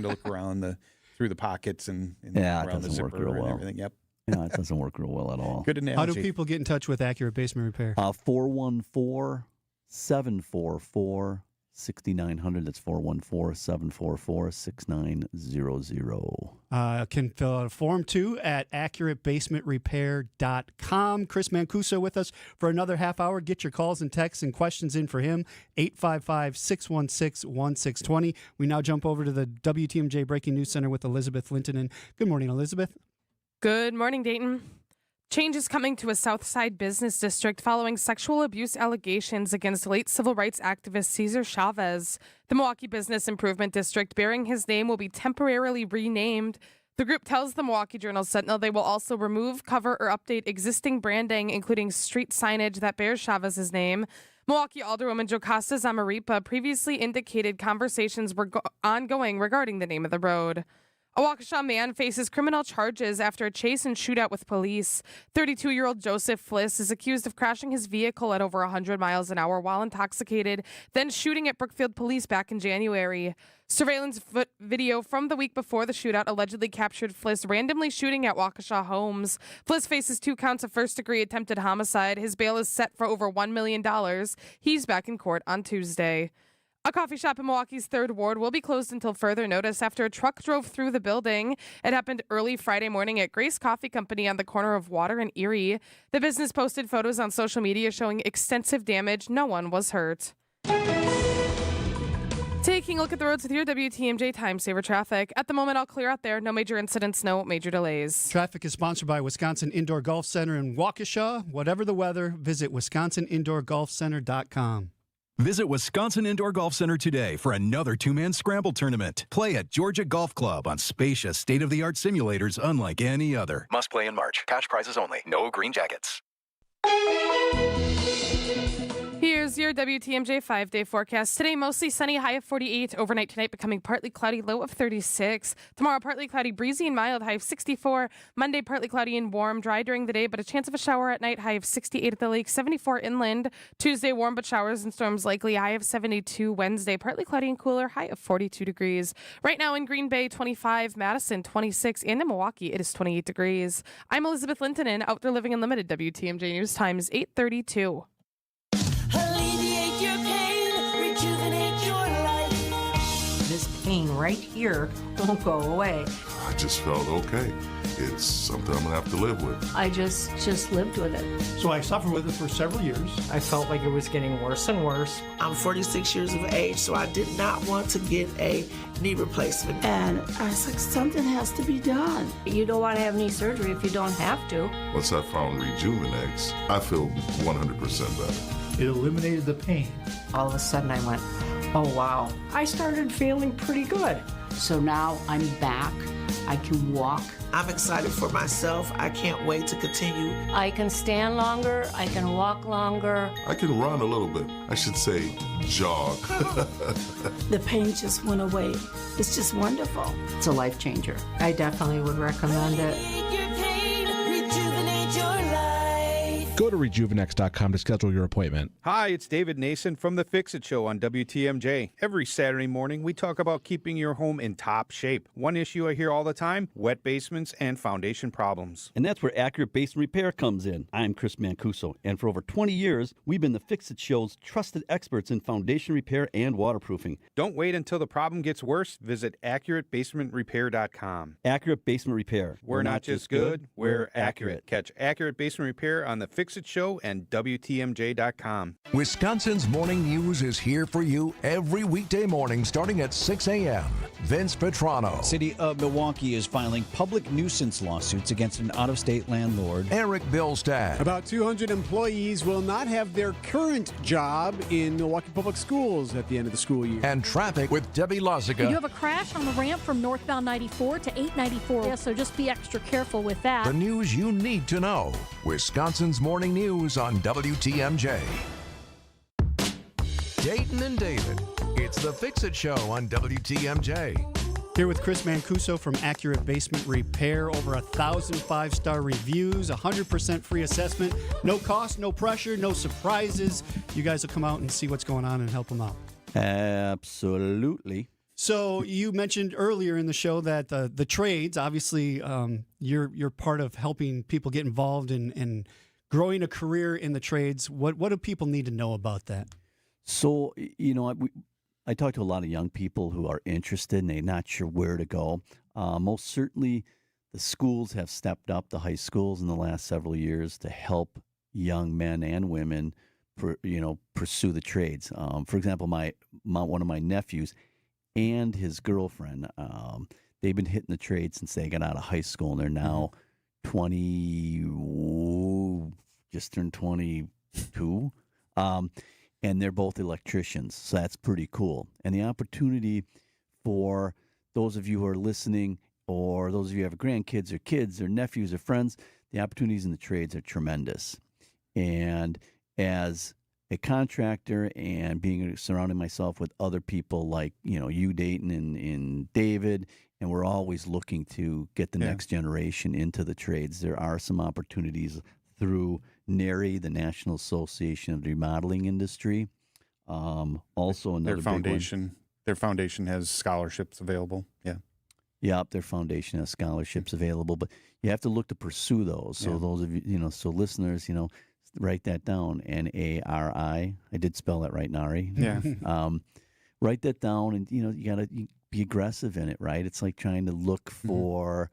look around through the pockets and around the zipper and everything. Yep. Yeah, it doesn't work real well at all. Good analogy. How do people get in touch with Accurate Basement Repair? 414-744-6900. That's 414-744-6900. Can fill out a form, too, at accuratebasementrepair.com. Chris Mancuso with us for another half hour. Get your calls and texts and questions in for him, 855-616-1620. We now jump over to the WTMJ Breaking News Center with Elizabeth Lintonen. Good morning, Elizabeth. Good morning, Dayton. Change is coming to a Southside business district following sexual abuse allegations against late civil rights activist Cesar Chavez. The Milwaukee Business Improvement District bearing his name will be temporarily renamed. The group tells the Milwaukee Journal-Sentinel they will also remove, cover, or update existing branding, including street signage that bears Chavez's name. Milwaukee Alderwoman Jocasta Zamaripa previously indicated conversations were ongoing regarding the name of the road. A Waukesha man faces criminal charges after a chase and shootout with police. 32-year-old Joseph Fliss is accused of crashing his vehicle at over 100 miles an hour while intoxicated, then shooting at Brookfield police back in January. Surveillance video from the week before the shootout allegedly captured Fliss randomly shooting at Waukesha homes. Fliss faces 2 counts of first-degree attempted homicide. His bail is set for over $1 million. He's back in court on Tuesday. A coffee shop in Milwaukee's 3rd Ward will be closed until further notice after a truck drove through the building. It happened early Friday morning at Grace Coffee Company on the corner of Water and Erie. The business posted photos on social media showing extensive damage. No one was hurt. Taking a look at the roads with your WTMJ Time Saver traffic. At the moment, all clear out there. No major incidents, no major delays. Traffic is sponsored by Wisconsin Indoor Golf Center in Waukesha. Whatever the weather, visit WisconsinIndoorGolfCenter.com. Visit Wisconsin Indoor Golf Center today for another 2-man scramble tournament. Play at Georgia Golf Club on spacious, state-of-the-art simulators unlike any other. Must play in March. Cash prizes only. No green jackets. Here's your WTMJ 5-day forecast. Today, mostly sunny, high of 48. Overnight tonight, becoming partly cloudy, low of 36. Tomorrow, partly cloudy, breezy and mild, high of 64. Monday, partly cloudy and warm, dry during the day, but a chance of a shower at night, high of 68 at the lake, 74 inland. Tuesday, warm but showers and storms likely, high of 72. Wednesday, partly cloudy and cooler, high of 42 degrees. Right now in Green Bay, 25, Madison, 26, and in Milwaukee, it is 28 degrees. I'm Elizabeth Linton in Outdoor Living Unlimited. WTMJ News Time is 8:32. Alleviate your pain, rejuvenate your life. This pain right here won't go away. I just felt okay. It's something I'm gonna have to live with. I just lived with it. So I suffered with it for several years. I felt like it was getting worse and worse. I'm 46 years of age, so I did not want to get a knee replacement. And I was like, something has to be done. You don't want to have knee surgery if you don't have to. Once I found Rejuvenex, I feel 100% better. It eliminated the pain. All of a sudden I went, oh wow. I started feeling pretty good. So now I'm back. I can walk. I'm excited for myself. I can't wait to continue. I can stand longer. I can walk longer. I can run a little bit. I should say jog. The pain just went away. It's just wonderful. It's a life changer. I definitely would recommend it. Go to rejuvenex.com to schedule your appointment. Hi, it's David Nason from The Fix-It Show on WTMJ. Every Saturday morning, we talk about keeping your home in top shape. One issue I hear all the time, wet basements and foundation problems. And that's where Accurate Basement Repair comes in. I'm Chris Mancuso, and for over 20 years, we've been The Fix-It Show's trusted experts in foundation repair and waterproofing. Don't wait until the problem gets worse. Visit AccurateBasementRepair.com. Accurate Basement Repair. We're not just good, we're accurate. Catch Accurate Basement Repair on The Fix-It Show and WTMJ.com. Wisconsin's Morning News is here for you every weekday morning starting at 6 a.m. Vince Petrano. City of Milwaukee is filing public nuisance lawsuits against an out-of-state landlord. Eric Billstad. About 200 employees will not have their current job in Milwaukee Public Schools at the end of the school year. And traffic with Debbie Lozica. You have a crash on the ramp from northbound 94 to 894. Yeah, so just be extra careful with that. The news you need to know. Wisconsin's Morning News on WTMJ. Dayton and David. It's the Fix-It Show on WTMJ. Here with Chris Mancuso from Accurate Basement Repair. Over 1,000 5-star reviews, 100% free assessment. No cost, no pressure, no surprises. You guys will come out and see what's going on and help them out. Absolutely. So you mentioned earlier in the show that the trades, obviously, you're part of helping people get involved in growing a career in the trades. What do people need to know about that? So, I talk to a lot of young people who are interested and they're not sure where to go. Most certainly, the schools have stepped up, the high schools in the last several years, to help young men and women, pursue the trades. For example, one of my nephews and his girlfriend, they've been hitting the trades since they got out of high school, and they're now just turned 22. And they're both electricians, so that's pretty cool. And the opportunity for those of you who are listening, or those of you who have grandkids or kids or nephews or friends, the opportunities in the trades are tremendous. And as a contractor and surrounding myself with other people like, you, Dayton, and David, and we're always looking to get the next generation into the trades. There are some opportunities through NARI, the National Association of the Remodeling Industry. Also, another their foundation has scholarships available. Yeah. Yep, their foundation has scholarships available, but you have to look to pursue those. So those of you, so listeners, write that down. NARI. I did spell that right, Nari. Yeah. Write that down, and you got to be aggressive in it, right? It's like trying to look for,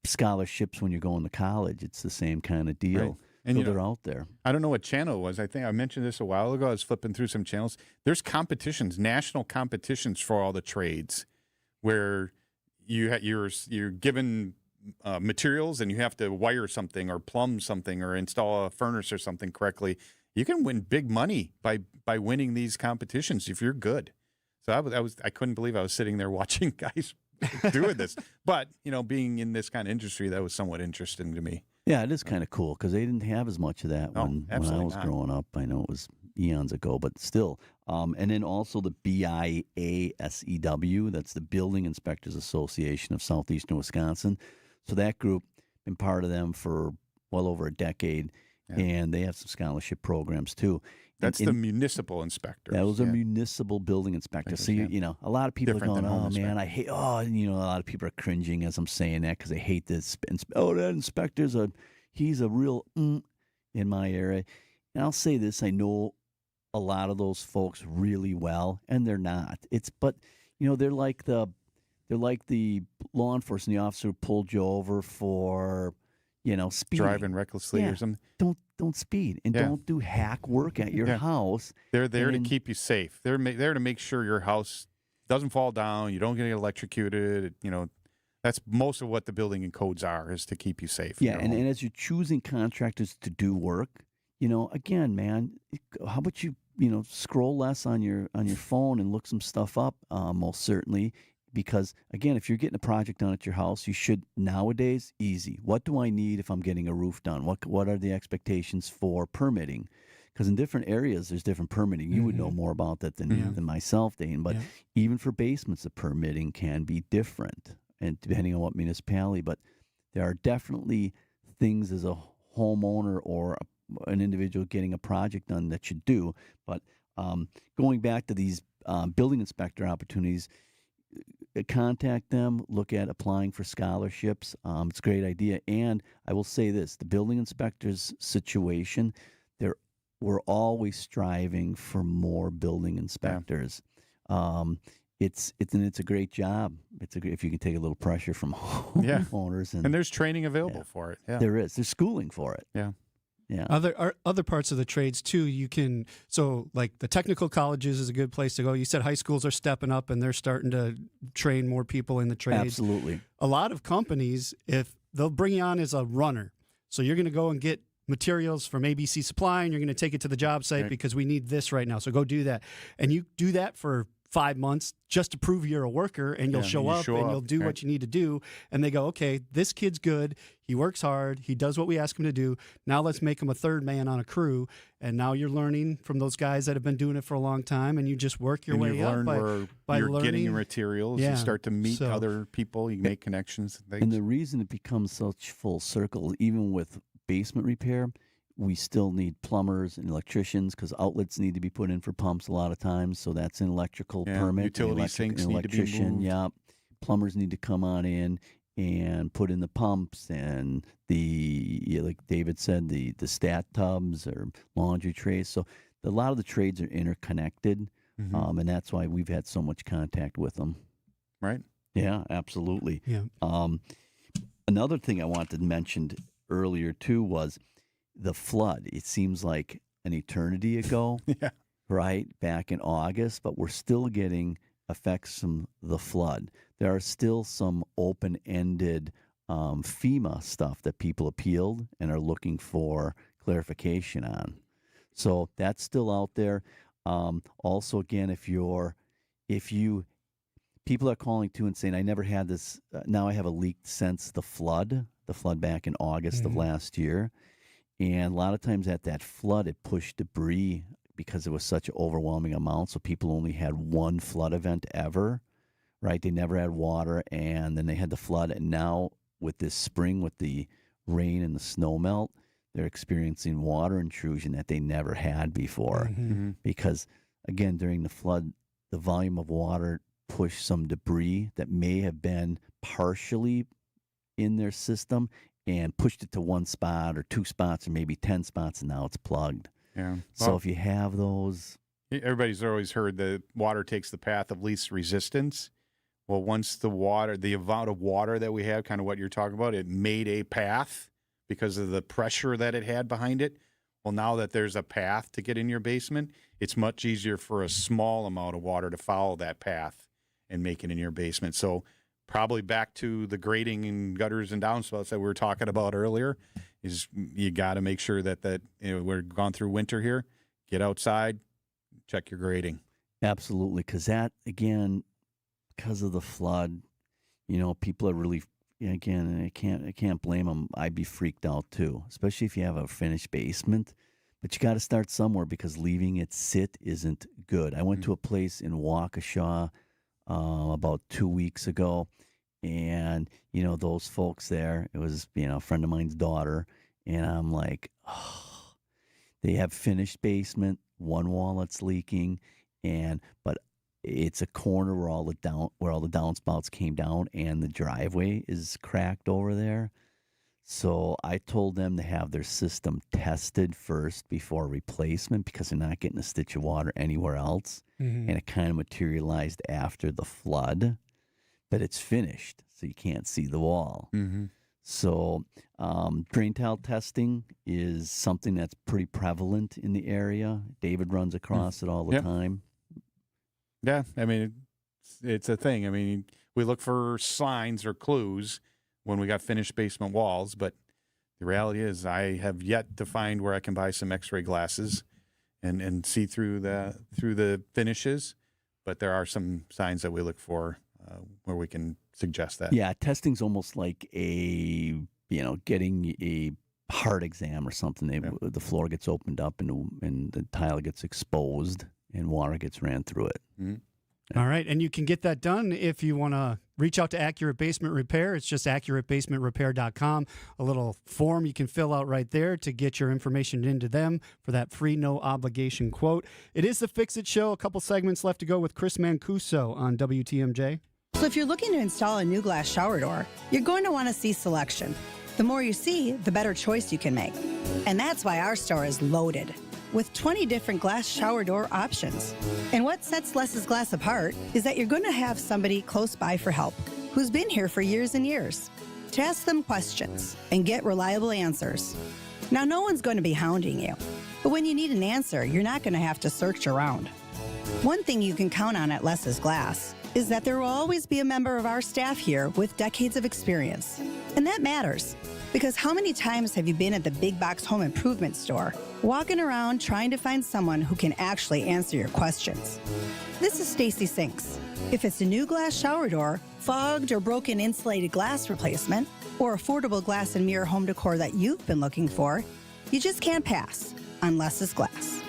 scholarships when you're going to college. It's the same kind of deal. Right. And so they're out there. I don't know what channel it was. I think I mentioned this a while ago. I was flipping through some channels. There's competitions, national competitions for all the trades, where you're given materials and you have to wire something or plumb something or install a furnace or something correctly. You can win big money by winning these competitions if you're good. So I couldn't believe I was sitting there watching guys doing this. But being in this kind of industry, that was somewhat interesting to me. Yeah, it is kind of cool because they didn't have as much of that when I was growing up. I know it was eons ago, but still. And then also the BIASEW, that's the Building Inspectors Association of Southeastern Wisconsin. So that group, been part of them for well over a decade, and they have some scholarship programs too. That's the municipal inspectors. That was a municipal building inspector. So, a lot of people are going, oh, man, I hate, a lot of people are cringing as I'm saying that because they hate this. That inspector's he's a real in my area. And I'll say this, I know a lot of those folks really well, and they're not. But they're like the law enforcement officer who pulled you over for, speeding. Driving recklessly or something. Don't speed and don't do hack work at your house. They're there to keep you safe. They're there to make sure your house doesn't fall down. You don't get electrocuted. That's most of what the building and codes are, is to keep you safe. Yeah, and as you're choosing contractors to do work, again, man, how about you scroll less on your phone and look some stuff up, most certainly. Because, again, if you're getting a project done at your house, you should nowadays, easy. What do I need if I'm getting a roof done? What are the expectations for permitting? Because in different areas, there's different permitting. You would know more about that than myself, Dane. But even for basements, the permitting can be different, and depending on what municipality. But there are definitely things as a homeowner or an individual getting a project done that you do. But going back to these building inspector opportunities, contact them, look at applying for scholarships. It's a great idea. And I will say this, the building inspectors situation, we're always striving for more building inspectors. It's a great job. If you can take a little pressure from homeowners. And there's training available for it. Yeah. There is. There's schooling for it. Yeah. Yeah. Other parts of the trades too, like the technical colleges is a good place to go. You said high schools are stepping up and they're starting to train more people in the trades. Absolutely. A lot of companies, if they'll bring you on as a runner, so you're going to go and get materials from ABC Supply and you're going to take it to the job site because we need this right now. So go do that. And you do that for 5 months just to prove you're a worker, and you'll show up and you'll do what you need to do. And they go, okay, this kid's good. He works hard. He does what we ask him to do. Now let's make him a third man on a crew. And now you're learning from those guys that have been doing it for a long time, and you just work your way up by you're learning. Getting your materials. You start to meet other people. You make connections. And, and the reason it becomes such full circle, even with basement repair, we still need plumbers and electricians because outlets need to be put in for pumps a lot of times. So that's an electrical permit. Utility sinks need to be moved. Yeah. Plumbers need to come on in and put in the pumps and like David said, the stat tubs or laundry trays. So a lot of the trades are interconnected, and that's why we've had so much contact with them. Right. Yeah, absolutely. Yeah. Another thing I wanted to mention earlier too was the flood. It seems like an eternity ago, right, back in August, but we're still getting effects from the flood. There are still some open-ended FEMA stuff that people appealed and are looking for clarification on. So that's still out there. Also, again, people are calling too and saying, I never had this. Now I have a leak since the flood back in August of last year. And a lot of times at that flood, it pushed debris because it was such an overwhelming amount. So people only had one flood event ever, right? They never had water, and then they had the flood. And now with this spring, with the rain and the snow melt, they're experiencing water intrusion that they never had before. Because, again, during the flood, the volume of water pushed some debris that may have been partially in their system and pushed it to one spot or two spots or maybe 10 spots, and now it's plugged. Yeah. So if you have those... Everybody's always heard that water takes the path of least resistance. Well, once the amount of water that we have, kind of what you're talking about, it made a path because of the pressure that it had behind it. Well, now that there's a path to get in your basement, it's much easier for a small amount of water to follow that path and make it in your basement. So probably back to the grading and gutters and downspouts that we were talking about earlier, is you got to make sure that we're gone through winter here. Get outside, check your grading. Absolutely, because that, again, because of the flood, people are really, again, I can't blame them. I'd be freaked out too, especially if you have a finished basement. But you got to start somewhere, because leaving it sit isn't good. I went to a place in Waukesha about 2 weeks ago, and those folks there, it was a friend of mine's daughter, and I'm like, oh, they have finished basement, one wall that's leaking, but it's a corner where all the downspouts came down, and the driveway is cracked over there. So I told them to have their system tested first before replacement, because they're not getting a stitch of water anywhere else. And it kind of materialized after the flood, but it's finished, so you can't see the wall. So drain tile testing is something that's pretty prevalent in the area. David runs across it all the time. Yeah, I mean, it's a thing. I mean, we look for signs or clues when we got finished basement walls, but the reality is I have yet to find where I can buy some x-ray glasses and see through the finishes, but there are some signs that we look for where we can suggest that. Yeah, testing's almost like getting a heart exam or something. The floor gets opened up and the tile gets exposed and water gets ran through it. All right, and you can get that done if you want to reach out to Accurate Basement Repair. It's just accuratebasementrepair.com. A little form you can fill out right there to get your information into them for that free, no-obligation quote. It is the Fix It Show. A couple segments left to go with Chris Mancuso on WTMJ. So if you're looking to install a new glass shower door, you're going to want to see selection. The more you see, the better choice you can make. And that's why our store is loaded with 20 different glass shower door options. And what sets Les's Glass apart is that you're going to have somebody close by for help who's been here for years and years to ask them questions and get reliable answers. Now, no one's going to be hounding you, but when you need an answer, you're not going to have to search around. One thing you can count on at Les's Glass is that there will always be a member of our staff here with decades of experience. And that matters, because how many times have you been at the big box home improvement store, walking around trying to find someone who can actually answer your questions? This is Stacy Sinks. If it's a new glass shower door, fogged or broken insulated glass replacement, or affordable glass and mirror home decor that you've been looking for, you just can't pass on Les's Glass.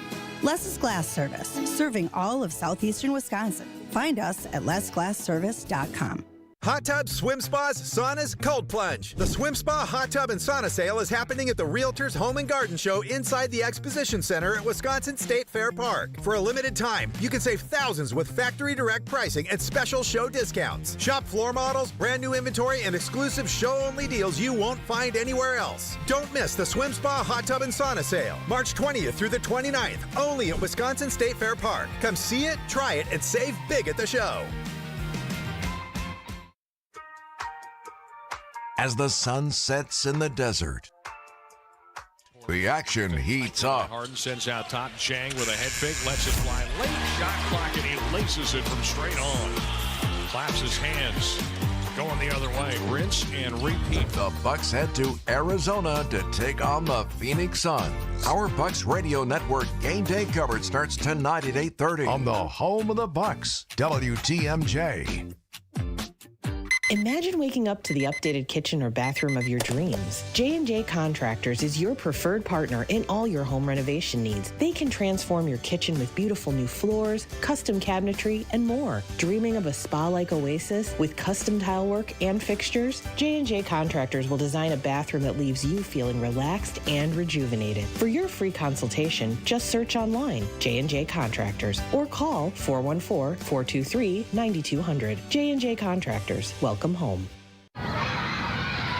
Les's Glass Service, serving all of southeastern Wisconsin. Find us at lesglassservice.com. Hot tubs, swim spas, saunas, cold plunge. The Swim Spa Hot Tub and Sauna Sale is happening at the Realtors Home and Garden Show inside the Exposition Center at Wisconsin State Fair Park. For a limited time, you can save thousands with factory direct pricing and special show discounts. Shop floor models, brand new inventory, and exclusive show-only deals you won't find anywhere else. Don't miss the Swim Spa Hot Tub and Sauna Sale, March 20th through the 29th, only at Wisconsin State Fair Park. Come see it, try it, and save big at the show. As the sun sets in the desert, the action heats up. Harden sends out top. Chang with a head fake, lets it fly. Late shot clock, and he laces it from straight on. Claps his hands, going the other play. Rinse and repeat. The Bucks head to Arizona to take on the Phoenix Suns. Our Bucks Radio Network game day coverage starts tonight at 8:30 on the home of the Bucks, WTMJ. Imagine waking up to the updated kitchen or bathroom of your dreams. J&J Contractors is your preferred partner in all your home renovation needs. They can transform your kitchen with beautiful new floors, custom cabinetry, and more. Dreaming of a spa-like oasis with custom tile work and fixtures? J&J Contractors will design a bathroom that leaves you feeling relaxed and rejuvenated. For your free consultation, just search online, J&J Contractors, or call 414-423-9200. J&J Contractors. Welcome home.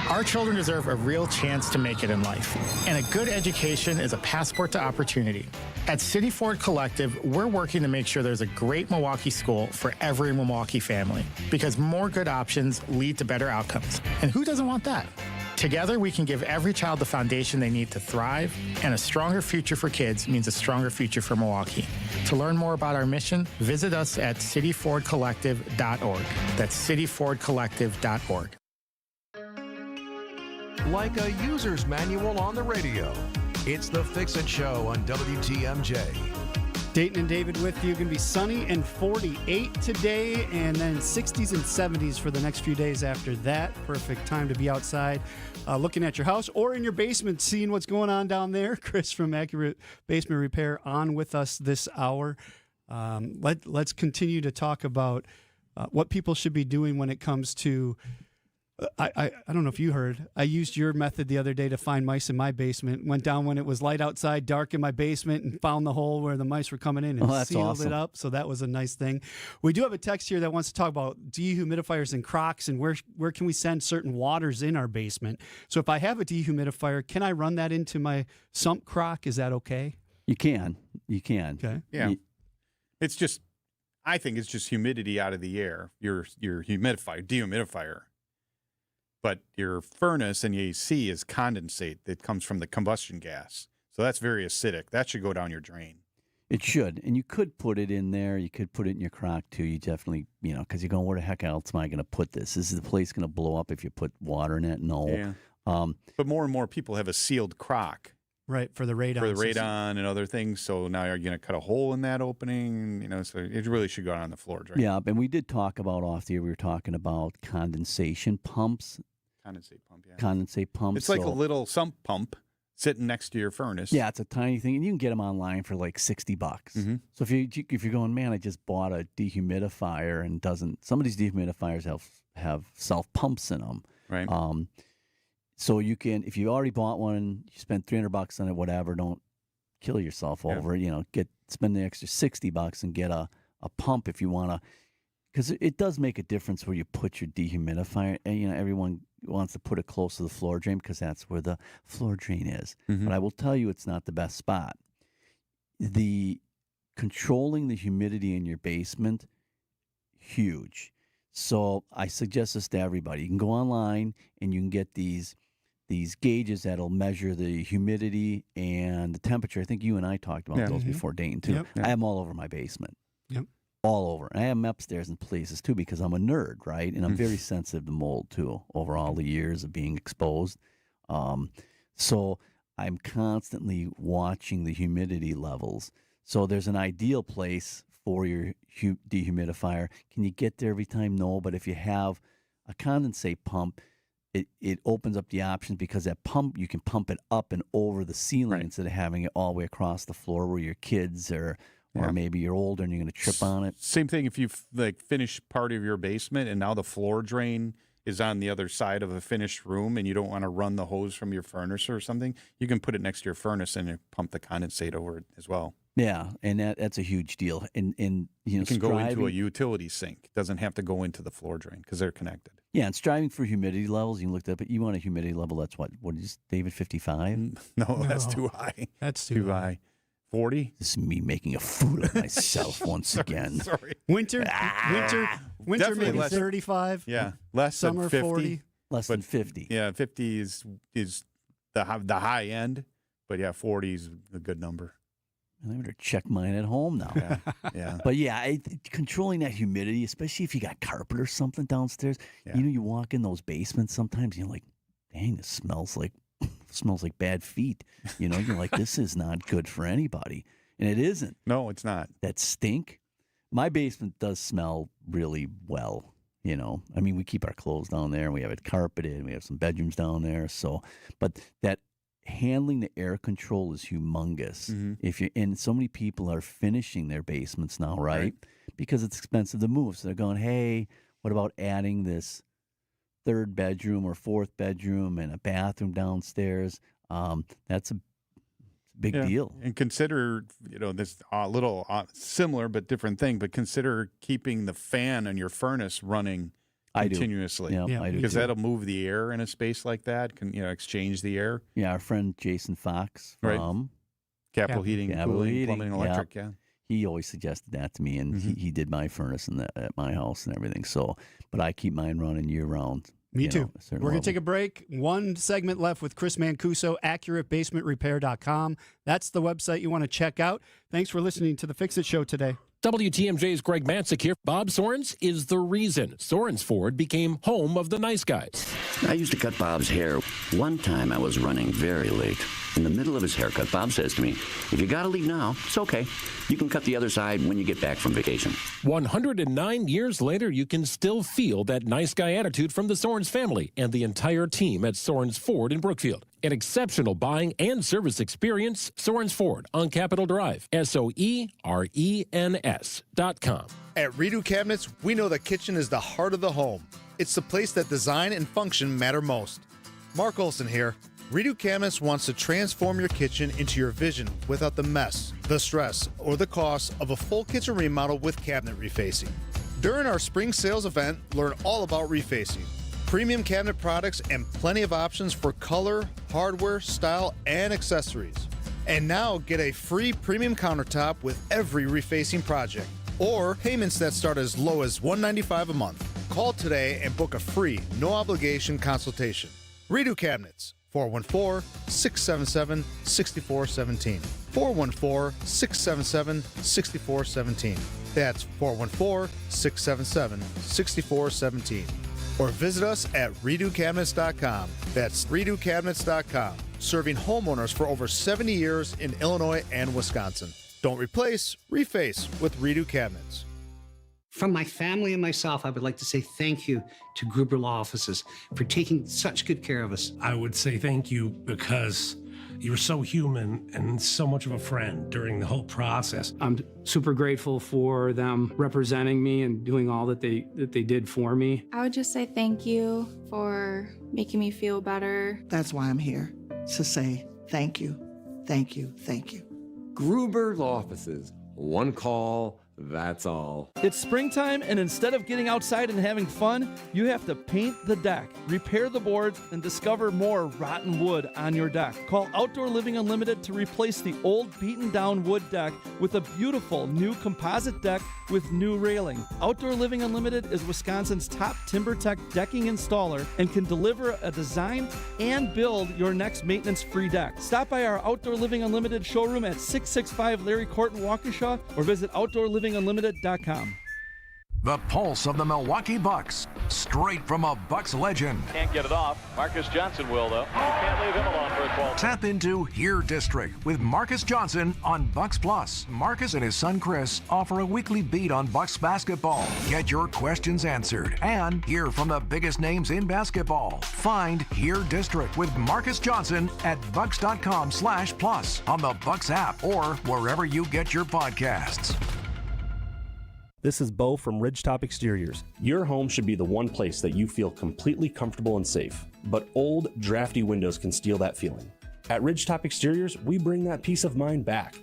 Our children deserve a real chance to make it in life, and a good education is a passport to opportunity. At City Ford Collective, we're working to make sure there's a great Milwaukee school for every Milwaukee family, because more good options lead to better outcomes. And who doesn't want that? Together, we can give every child the foundation they need to thrive, and a stronger future for kids means a stronger future for Milwaukee. To learn more about our mission, visit us at cityfordcollective.org. That's cityfordcollective.org. Like a user's manual on the radio, it's the Fix-It Show on WTMJ. Dayton and David with you. Going to be sunny and 48 today, and then 60s and 70s for the next few days after that. Perfect time to be outside looking at your house or in your basement, seeing what's going on down there. Chris from Accurate Basement Repair on with us this hour. Let's continue to talk about what people should be doing when it comes to I don't know if you heard. I used your method the other day to find mice in my basement. Went down when it was light outside, dark in my basement, and found the hole where the mice were coming in and sealed it up. So that was a nice thing. We do have a text here that wants to talk about dehumidifiers and Crocs and where can we send certain waters in our basement. So if I have a dehumidifier, can I run that into my sump crock? Is that okay? You can. Okay. Yeah. I think it's just humidity out of the air. Your dehumidifier. But your furnace and your AC is condensate that comes from the combustion gas. So that's very acidic. That should go down your drain. It should. And you could put it in there. You could put it in your crock, too. You definitely, because you're going, where the heck else am I going to put this? Is the place going to blow up if you put water in it? No. Yeah. But more and more people have a sealed crock. Right, for the radon. For the radon and other things. So now you're going to cut a hole in that opening. So it really should go on the floor drain. Yeah, and we did talk about off the air, we were talking about condensation pumps. Condensate pump, yeah. Condensate pump. It's like a little sump pump sitting next to your furnace. Yeah, it's a tiny thing, and you can get them online for like $60. Mm-hmm. So if you're going, man, I just bought a dehumidifier and some of these dehumidifiers have self pumps in them. Right. So you can, if you already bought one, you spent $300 on it, whatever. Don't kill yourself over. Spend the extra $60 and get a pump if you want to, because it does make a difference where you put your dehumidifier. And everyone wants to put it close to the floor drain because that's where the floor drain is. Mm-hmm. But I will tell you, it's not the best spot. The controlling the humidity in your basement, huge. So I suggest this to everybody. You can go online and you can get these gauges that'll measure the humidity and the temperature. I think you and I talked about those before, Dayton, too. Yep. I have them all over my basement. Yep. All over. And I have them upstairs in places, too, because I'm a nerd, right? And I'm very sensitive to mold, too, over all the years of being exposed. So I'm constantly watching the humidity levels. So there's an ideal place for your dehumidifier. Can you get there every time? No, but if you have a condensate pump, it opens up the options because that pump, you can pump it up and over the ceiling instead of having it all the way across the floor where your kids or maybe you're older and you're going to trip on it. Same thing if you finish part of your basement and now the floor drain is on the other side of a finished room and you don't want to run the hose from your furnace or something, you can put it next to your furnace and pump the condensate over it as well. Yeah, and that's a huge deal. And you can go into a utility sink. It doesn't have to go into the floor drain because they're connected. Yeah, and striving for humidity levels, you can look that up, but you want a humidity level that's what is David, 55? No, that's too high. That's too high. 40? This is me making a fool of myself once again. Sorry. Winter maybe 35. Yeah, less summer than 50. 40. Less than 50. Yeah, 50 is the high end, but 40 is a good number. I better check mine at home now. Yeah. But yeah, controlling that humidity, especially if you got carpet or something downstairs. You know, you walk in those basements sometimes, you're like, dang, this smells like bad feet. You know, you're like, this is not good for anybody. And it isn't. No, it's not. That stink. My basement does smell really well. You know, I mean, we keep our clothes down there, and we have it carpeted, and we have some bedrooms down there. So, but that handling the air control is humongous. And so many people are finishing their basements now, right? Because it's expensive to move. So they're going, hey, what about adding this third bedroom or fourth bedroom and a bathroom downstairs? That's a big deal. And consider, you know, this little similar but different thing, but consider keeping the fan on your furnace running continuously. I do. Because that'll move the air in a space like that, can, you know, exchange the air. Yeah, our friend Jason Fox from Capital Heating, Cooling, Plumbing, and Electric, he always suggested that to me, and he did my furnace at my house and everything. So, but I keep mine running year round. Me too. We're going to take a break. One segment left with Chris Mancuso, AccurateBasementRepair.com. That's the website you want to check out. Thanks for listening to The Fix-It Show today. WTMJ's Greg Matzik here. Bob Sorens is the reason Sorens Ford became home of the nice guys. I used to cut Bob's hair. One time I was running very late. In the middle of his haircut, Bob says to me, if you got to leave now, it's okay. You can cut the other side when you get back from vacation. 109 years later, you can still feel that nice guy attitude from the Sorens family and the entire team at Sorens Ford in Brookfield. An exceptional buying and service experience, Sorens Ford on Capitol Drive, SOERENS.com. At Redo Cabinets, we know the kitchen is the heart of the home. It's the place that design and function matter most. Mark Olson here. Redo Cabinets wants to transform your kitchen into your vision without the mess, the stress, or the cost of a full kitchen remodel with cabinet refacing. During our spring sales event, learn all about refacing. Premium cabinet products and plenty of options for color, hardware, style, and accessories. And now get a free premium countertop with every refacing project, or payments that start as low as $195 a month. Call today and book a free, no-obligation consultation. Redo Cabinets, 414-677-6417. 414-677-6417. That's 414-677-6417. Or visit us at redocabinets.com. That's redocabinets.com. Serving homeowners for over 70 years in Illinois and Wisconsin. Don't replace, reface with Redo Cabinets. From my family and myself, I would like to say thank you to Gruber Law Offices for taking such good care of us. I would say thank you because you're so human and so much of a friend during the whole process. I'm super grateful for them representing me and doing all that they did for me. I would just say thank you for making me feel better. That's why I'm here, to say thank you, thank you, thank you. Gruber Law Offices. One call, that's all. It's springtime, and instead of getting outside and having fun, you have to paint the deck, repair the boards, and discover more rotten wood on your deck. Call Outdoor Living Unlimited to replace the old beaten-down wood deck with a beautiful new composite deck with new railing. Outdoor Living Unlimited is Wisconsin's top TimberTech decking installer and can deliver a design and build your next maintenance-free deck. Stop by our Outdoor Living Unlimited showroom at 665 Larry Court in Waukesha or visit OutdoorLivingUnlimited.com. The pulse of the Milwaukee Bucks, straight from a Bucks legend. Can't get it off. Marcus Johnson will, though. Can't leave him alone for a 12. Tap into Here District with Marcus Johnson on Bucks Plus. Marcus and his son Chris offer a weekly beat on Bucks basketball. Get your questions answered and hear from the biggest names in basketball. Find Here District with Marcus Johnson at bucks.com/plus on the Bucks app or wherever you get your podcasts. This is Bo from Ridgetop Exteriors. Your home should be the one place that you feel completely comfortable and safe, but old, drafty windows can steal that feeling. At Ridgetop Exteriors, we bring that peace of mind back.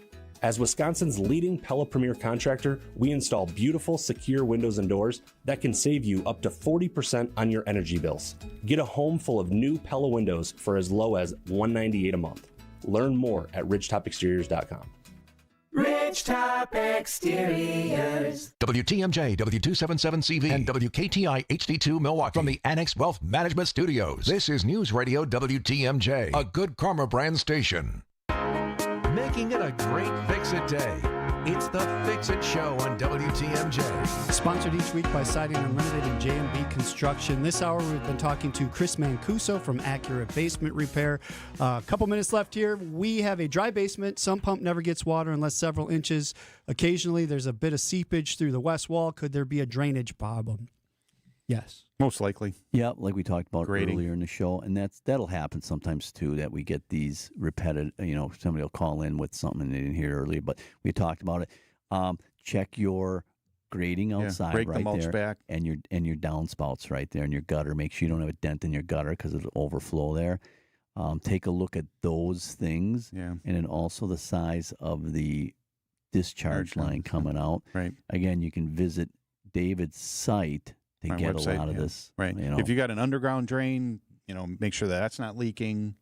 As Wisconsin's leading Pella Premier contractor, we install beautiful, secure windows and doors that can save you up to 40% on your energy bills. Get a home full of new Pella windows for as low as $198 a month. Learn more at ridgetopexteriors.com. Ridgetop Exteriors. WTMJ, W277CV, and WKTI HD2 Milwaukee from the Annex Wealth Management Studios. This is News Radio WTMJ, a Good Karma brand station. Make making it a great Fix-It day. It's the Fix-It Show on WTMJ. Sponsored each week by Siding Unlimited and J&B Construction. This hour we've been talking to Chris Mancuso from Accurate Basement Repair. A couple minutes left here. We have a dry basement. Sump pump never gets water unless several inches. Occasionally there's a bit of seepage through the west wall. Could there be a drainage problem? Yes. Most likely. Yeah, like we talked about Grading. earlier in the show. And that'll happen sometimes, too, that we get these repetitive, somebody will call in with something and they didn't hear it earlier, but we talked about it. Check your grading outside break right the mulch there. back. And your downspouts right there in your gutter. Make sure you don't have a dent in your gutter because it'll overflow there. Take a look at those things. Yeah. And then also the size of the discharge line coming out. Right. Again, you can visit David's site to My get website, a lot of this. Right. If you got an underground drain, make sure that's not leaking.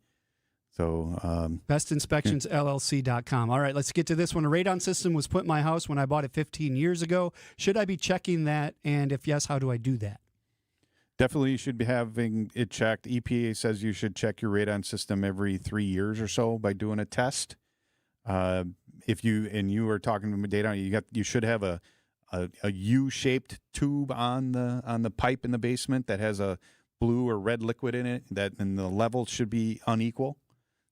So bestinspectionsllc.com. All right, let's get to this one. A radon system was put in my house when I bought it 15 years ago. Should I be checking that? And if yes, how do I do that? Definitely you should be having it checked. EPA says you should check your radon system every 3 years or so by doing a test. If you were talking to Dayton, you should have a U-shaped tube on the pipe in the basement that has a blue or red liquid in it, and the levels should be unequal.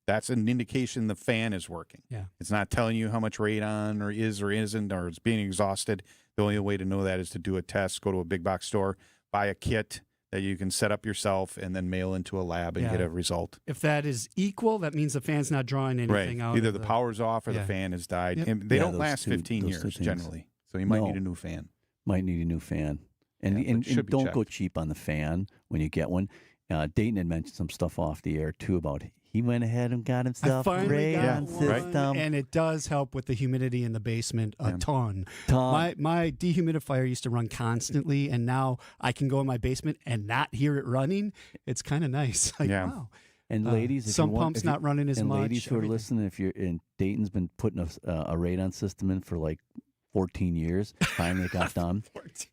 That's an indication the fan is working. Yeah. It's not telling you how much radon or is or isn't, or it's being exhausted. The only way to know that is to do a test, go to a big box store, buy a kit that you can set up yourself and then mail into a lab and get a result. If that is equal, that means the fan's not drawing anything out. Either the power's off or the fan has died. Yep. And they don't last 15 years generally. So you might need a new fan. Might need a new fan. And don't go cheap on the fan when you get one. Dayton had mentioned some stuff off the air, too, about he went ahead and got himself a radon system. And it does help with the humidity in the basement a ton. My dehumidifier used to run constantly, and now I can go in my basement and not hear it running. It's kind of nice. Wow. And ladies, some pumps not running as much. And ladies who are listening, if you're in Dayton's been putting a radon system in for like 14 years. Finally it got done.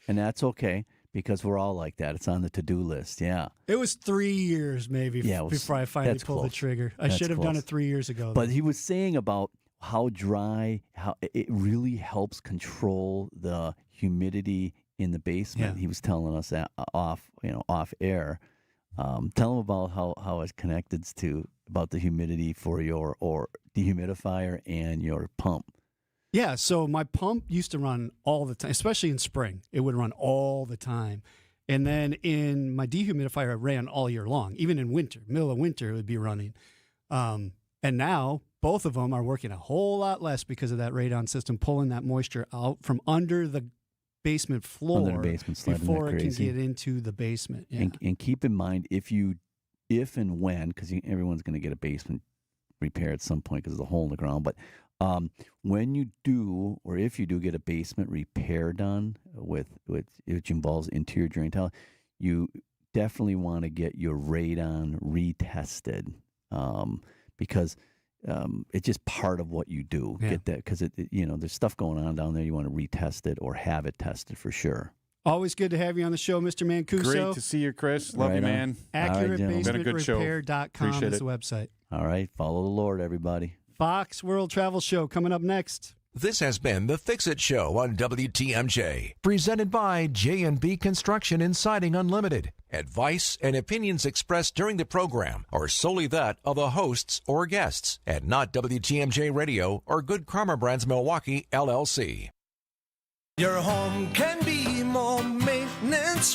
And that's okay because we're all like that. It's on the to-do list. Yeah. It was 3 years maybe before I finally pulled the trigger. I should have done it 3 years ago. But he was saying about how dry, how it really helps control the humidity in the basement. Yeah. He was telling us that off air. Tell him about how it's connected to about the humidity for your dehumidifier and your pump. Yeah, so my pump used to run all the time, especially in spring. It would run all the time. And then in my dehumidifier, it ran all year long. Even in winter, middle of winter, it would be running. And now both of them are working a whole lot less because of that radon system, pulling that moisture out from under the basement floor before it can get into the basement. Yeah. And keep in mind, if and when, because everyone's going to get a basement repair at some point because there's a hole in the ground, but when you do, or if you do get a basement repair done which involves interior drain tile, you definitely want to get your radon retested because it's just part of what you do. Yeah. Get that because there's stuff going on down there. You want to retest it or have it tested for sure. Always good to have you on the show, Mr. Mancuso. Great to see you, Chris. Love you, man. AccurateBasementRepair.com is the website. All right. Follow the Lord, everybody. Fox World Travel Show coming up next. This has been the Fix-It Show on WTMJ, presented by J&B Construction and Siding Unlimited. Advice and opinions expressed during the program are solely that of the hosts or guests, and not WTMJ Radio or Good Karma Brands Milwaukee, LLC. Your home can be more maintenance